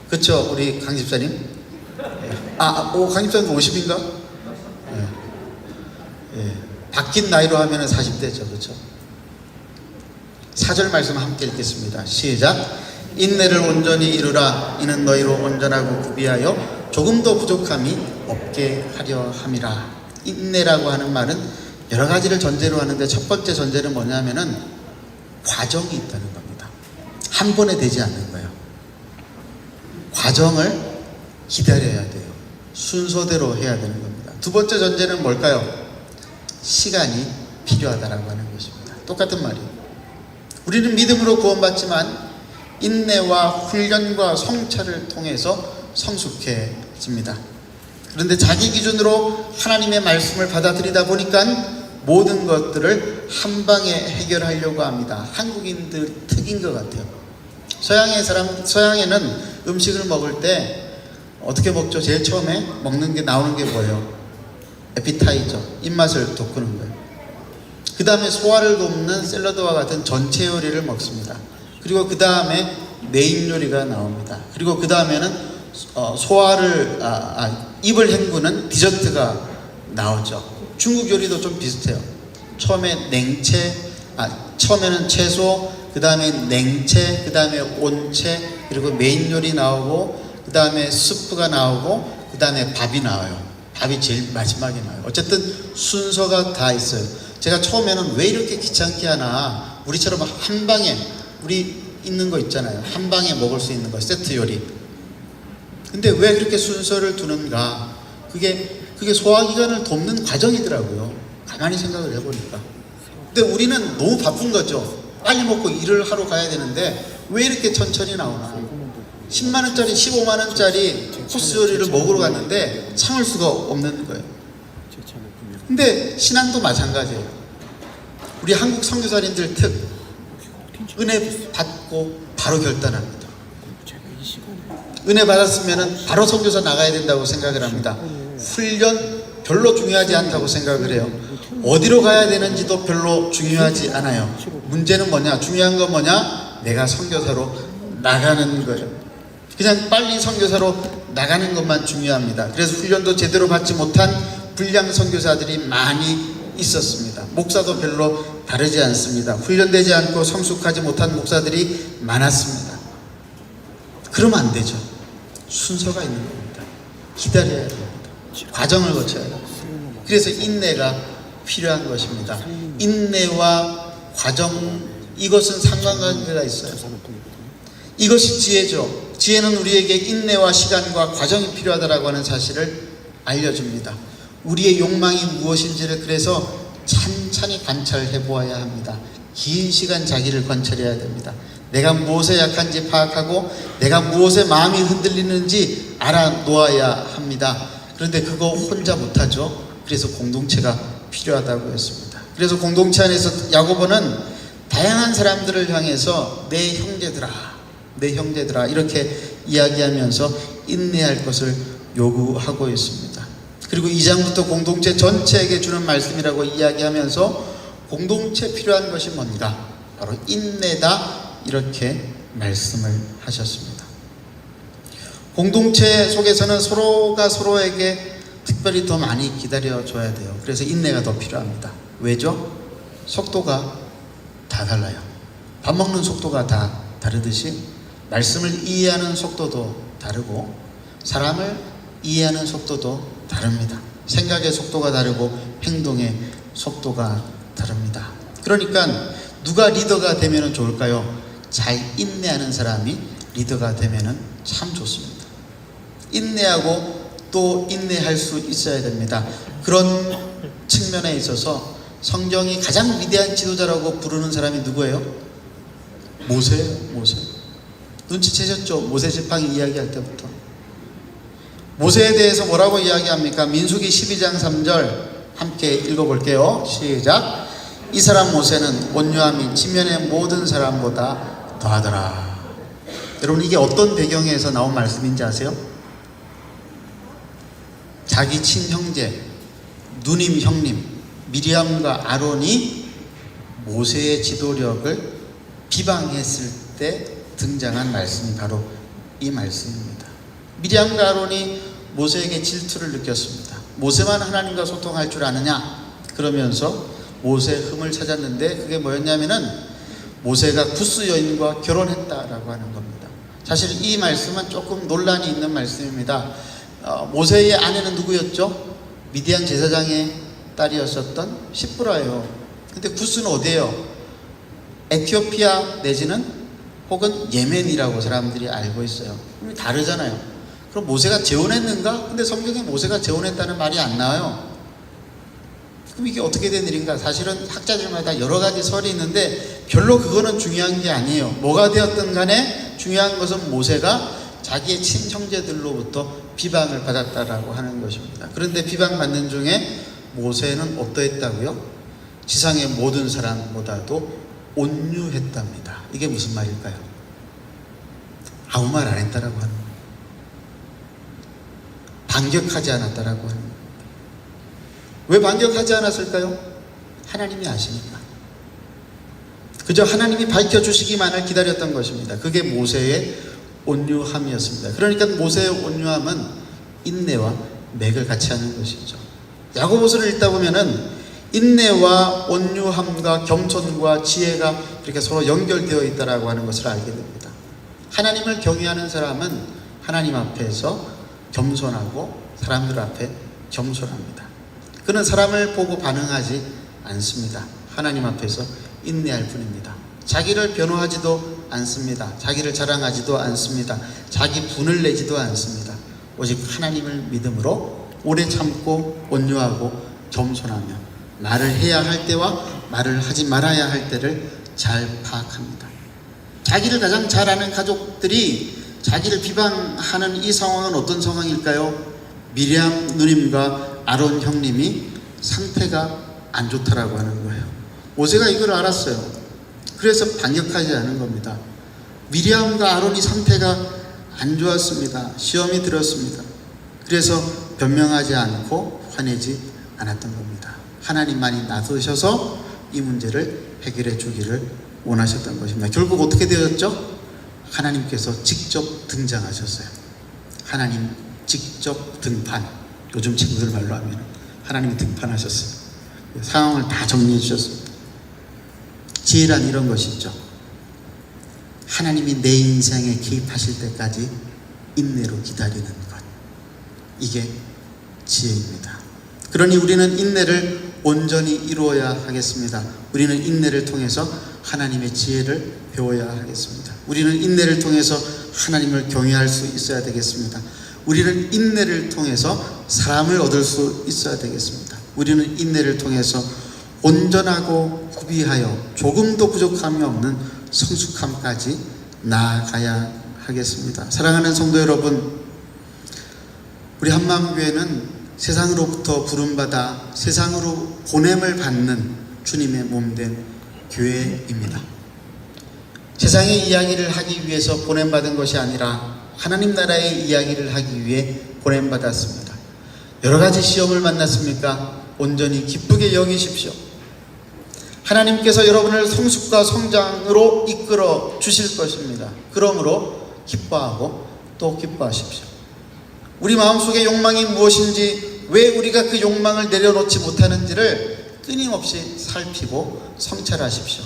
그렇죠? 우리 강 집사님? 강 집사님 50인가? 예. 바뀐 나이로 하면은 40대죠. 그렇죠? 4절 말씀 함께 읽겠습니다. 시작. 인내를 온전히 이루라. 이는 너희로 온전하고 구비하여 조금도 부족함이 없게 하려 함이라. 인내라고 하는 말은 여러 가지를 전제로 하는데 첫 번째 전제는 뭐냐면은 과정이 있다는 겁니다. 한 번에 되지 않는 거예요. 과정을 기다려야 돼요. 순서대로 해야 되는 겁니다. 두 번째 전제는 뭘까요? 시간이 필요하다라고 하는 것입니다. 똑같은 말이에요. 우리는 믿음으로 구원받지만 인내와 훈련과 성찰을 통해서 성숙해집니다. 그런데 자기 기준으로 하나님의 말씀을 받아들이다 보니까 모든 것들을 한 방에 해결하려고 합니다. 한국인들 특인 것 같아요. 서양에는 음식을 먹을 때 어떻게 먹죠? 제일 처음에 먹는 게 나오는 게 뭐예요? 에피타이저, 입맛을 돋구는 거예요. 그 다음에 소화를 돕는 샐러드와 같은 전체 요리를 먹습니다. 그리고 그 다음에 메인 요리가 나옵니다. 그리고 그 다음에는 소화를 입을 헹구는 디저트가 나오죠. 중국 요리도 좀 비슷해요. 처음에는 채소, 그 다음에 냉채, 그 다음에 온채, 그리고 메인 요리 나오고, 그 다음에 스프가 나오고, 그 다음에 밥이 나와요. 밥이 제일 마지막에 나와요. 어쨌든 순서가 다 있어요. 제가 처음에는 왜 이렇게 귀찮게 하나, 우리처럼 한 방에, 우리 있는 거 있잖아요. 한 방에 먹을 수 있는 거, 세트 요리. 근데 왜 그렇게 순서를 두는가? 그게 소화기관을 돕는 과정이더라고요. 가만히 생각을 해보니까. 근데 우리는 너무 바쁜 거죠. 빨리 먹고 일을 하러 가야 되는데 왜 이렇게 천천히 나오나? 10만 원짜리, 15만 원짜리 코스 요리를 먹으러 갔는데 참을 수가 없는 거예요. 근데 신앙도 마찬가지예요. 우리 한국 선교사님들 은혜 받고 바로 결단합니다. 은혜 받았으면 바로 선교사 나가야 된다고 생각을 합니다. 훈련 별로 중요하지 않다고 생각을 해요. 어디로 가야 되는지도 별로 중요하지 않아요. 문제는 뭐냐? 중요한 건 뭐냐? 내가 선교사로 나가는 거예요. 그냥 빨리 선교사로 나가는 것만 중요합니다. 그래서 훈련도 제대로 받지 못한 불량 선교사들이 많이 있었습니다. 목사도 별로 다르지 않습니다. 훈련되지 않고 성숙하지 못한 목사들이 많았습니다. 그러면 안 되죠. 순서가 있는 겁니다. 기다려야 됩니다. 과정을 거쳐야 됩니다. 그래서 인내가 필요한 것입니다. 인내와 과정, 이것은 상관관계가 있어요. 이것이 지혜죠. 지혜는 우리에게 인내와 시간과 과정이 필요하다고 하는 사실을 알려줍니다. 우리의 욕망이 무엇인지를 그래서 찬찬히 관찰해 보아야 합니다. 긴 시간 자기를 관찰해야 됩니다. 내가 무엇에 약한지 파악하고 내가 무엇에 마음이 흔들리는지 알아놓아야 합니다. 그런데 그거 혼자 못하죠. 그래서 공동체가 필요하다고 했습니다. 그래서 공동체 안에서 야고보는 다양한 사람들을 향해서 내 형제들아 이렇게 이야기하면서 인내할 것을 요구하고 있습니다. 그리고 2장부터 공동체 전체에게 주는 말씀이라고 이야기하면서 공동체에 필요한 것이 뭔가? 바로 인내다, 이렇게 말씀을 하셨습니다. 공동체 속에서는 서로가 서로에게 특별히 더 많이 기다려줘야 돼요. 그래서 인내가 더 필요합니다. 왜죠? 속도가 다 달라요. 밥 먹는 속도가 다 다르듯이 말씀을 이해하는 속도도 다르고 사람을 이해하는 속도도 다릅니다. 생각의 속도가 다르고 행동의 속도가 다릅니다. 그러니까 누가 리더가 되면 좋을까요? 잘 인내하는 사람이 리더가 되면 참 좋습니다. 인내하고 또 인내할 수 있어야 됩니다. 그런 측면에 있어서 성경이 가장 위대한 지도자라고 부르는 사람이 누구예요? 모세예요. 모세. 눈치채셨죠? 모세 지팡이 이야기할 때부터. 모세에 대해서 뭐라고 이야기합니까? 민수기 12장 3절 함께 읽어볼게요. 시작. 이 사람 모세는 온유함이 지면의 모든 사람보다 더하더라. 여러분, 이게 어떤 배경에서 나온 말씀인지 아세요? 자기 친형제, 누님 형님 미리암과 아론이 모세의 지도력을 비방했을 때 등장한 말씀이 바로 이 말씀입니다. 미리암과 아론이 모세에게 질투를 느꼈습니다. 모세만 하나님과 소통할 줄 아느냐? 그러면서 모세의 흠을 찾았는데 그게 뭐였냐면은 모세가 구스 여인과 결혼했다라고 하는 겁니다. 사실 이 말씀은 조금 논란이 있는 말씀입니다. 모세의 아내는 누구였죠? 미디안 제사장의 딸이었었던 시프라예요. 근데 구스는 어디예요? 에티오피아 내지는 혹은 예멘이라고 사람들이 알고 있어요. 그럼 다르잖아요. 그럼 모세가 재혼했는가? 근데 성경에 모세가 재혼했다는 말이 안 나와요. 그럼 이게 어떻게 된 일인가? 사실은 학자들마다 여러 가지 설이 있는데 별로 그거는 중요한 게 아니에요. 뭐가 되었든 간에 중요한 것은 모세가 자기의 친형제들로부터 비방을 받았다라고 하는 것입니다. 그런데 비방받는 중에 모세는 어떠했다고요? 지상의 모든 사람보다도 온유했답니다. 이게 무슨 말일까요? 아무 말 안 했다라고 하는 거예요. 반격하지 않았다라고 하는 거예요. 왜 반격하지 않았을까요? 하나님이 아시니까. 그저 하나님이 밝혀주시기만을 기다렸던 것입니다. 그게 모세의 온유함이었습니다. 그러니까 모세의 온유함은 인내와 맥을 같이 하는 것이죠. 야고보서를 읽다 보면은 인내와 온유함과 겸손과 지혜가 이렇게 서로 연결되어 있다라고 하는 것을 알게 됩니다. 하나님을 경외하는 사람은 하나님 앞에서 겸손하고 사람들 앞에 겸손합니다. 그는 사람을 보고 반응하지 않습니다. 하나님 앞에서 인내할 뿐입니다. 자기를 변호하지도 않습니다. 자기를 자랑하지도 않습니다. 자기 분을 내지도 않습니다. 오직 하나님을 믿음으로 오래 참고 온유하고 겸손하며 말을 해야 할 때와 말을 하지 말아야 할 때를 잘 파악합니다. 자기를 가장 잘 아는 가족들이 자기를 비방하는 이 상황은 어떤 상황일까요? 미리암 누님과 아론 형님이 상태가 안 좋다라고 하는 거예요. 모세가 이걸 알았어요. 그래서 반격하지 않은 겁니다. 미리암과 아론이 상태가 안 좋았습니다. 시험이 들었습니다. 그래서 변명하지 않고 화내지 않았던 겁니다. 하나님만이 나서셔서 이 문제를 해결해 주기를 원하셨던 것입니다. 결국 어떻게 되었죠? 하나님께서 직접 등장하셨어요. 하나님 직접 등판. 요즘 친구들 말로 하면 하나님이 등판하셨어요. 상황을 다 정리해 주셨습니다. 지혜란 이런 것이죠. 하나님이 내 인생에 개입하실 때까지 인내로 기다리는 것. 이게 지혜입니다. 그러니 우리는 인내를 온전히 이루어야 하겠습니다. 우리는 인내를 통해서 하나님의 지혜를 배워야 하겠습니다. 우리는 인내를 통해서 하나님을 경외할 수 있어야 되겠습니다. 우리는 인내를 통해서 사람을 얻을 수 있어야 되겠습니다. 우리는 인내를 통해서 온전하고 구비하여 조금도 부족함이 없는 성숙함까지 나아가야 하겠습니다. 사랑하는 성도 여러분, 우리 한마음교회는 세상으로부터 부름받아 세상으로 보냄을 받는 주님의 몸된 교회입니다. 세상의 이야기를 하기 위해서 보냄받은 것이 아니라 하나님 나라의 이야기를 하기 위해 보냄받았습니다. 여러 가지 시험을 만났습니까? 온전히 기쁘게 여기십시오. 하나님께서 여러분을 성숙과 성장으로 이끌어 주실 것입니다. 그러므로 기뻐하고 또 기뻐하십시오. 우리 마음속의 욕망이 무엇인지, 왜 우리가 그 욕망을 내려놓지 못하는지를 끊임없이 살피고 성찰하십시오.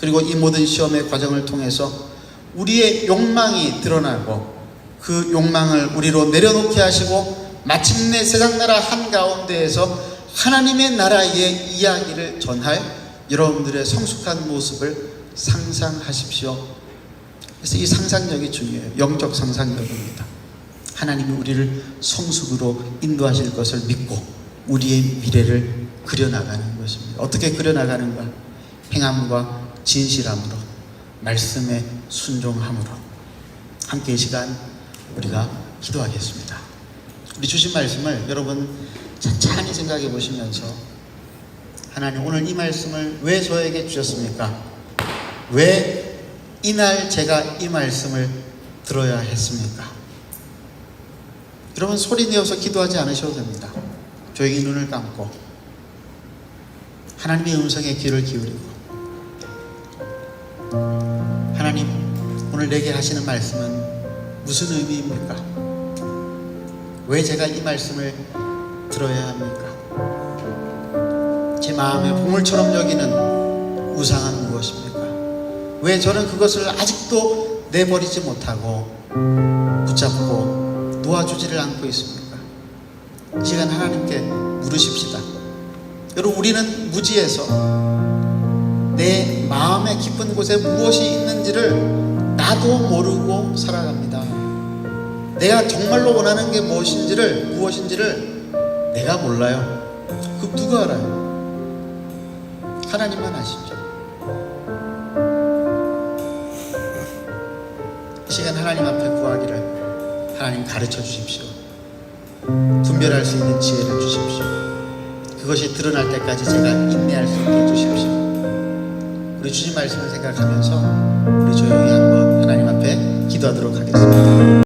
그리고 이 모든 시험의 과정을 통해서 우리의 욕망이 드러나고 그 욕망을 우리로 내려놓게 하시고 마침내 세상 나라 한가운데에서 하나님의 나라의 이야기를 전할 여러분들의 성숙한 모습을 상상하십시오. 그래서 이 상상력이 중요해요. 영적 상상력입니다. 하나님이 우리를 성숙으로 인도하실 것을 믿고 우리의 미래를 그려나가는 것입니다. 어떻게 그려나가는가? 행함과 진실함으로, 말씀에 순종함으로. 함께 이 시간 우리가 기도하겠습니다. 우리 주신 말씀을 여러분 찬찬히 생각해 보시면서, 하나님 오늘 이 말씀을 왜 저에게 주셨습니까? 왜 이날 제가 이 말씀을 들어야 했습니까? 여러분 소리 내어서 기도하지 않으셔도 됩니다. 조용히 눈을 감고 하나님의 음성에 귀를 기울이고, 하나님 오늘 내게 하시는 말씀은 무슨 의미입니까? 왜 제가 이 말씀을 들어야 합니까? 제 마음에 보물처럼 여기는 우상은 무엇입니까? 왜 저는 그것을 아직도 내버리지 못하고 붙잡고 놓아주지를 않고 있습니까? 이 시간 하나님께 물으십시다. 여러분, 우리는 무지에서 내 마음의 깊은 곳에 무엇이 있는지를 나도 모르고 살아갑니다. 내가 정말로 원하는 게 무엇인지를 내가 몰라요. 그 누가 알아요? 하나님만 아시죠. 이 시간 하나님 앞에 구하기를, 하나님 가르쳐 주십시오. 분별할 수 있는 지혜를 주십시오. 그것이 드러날 때까지 제가 인내할 수 있게 해주십시오. 우리 주신 말씀을 생각하면서 우리 조용히 한번 하나님 앞에 기도하도록 하겠습니다.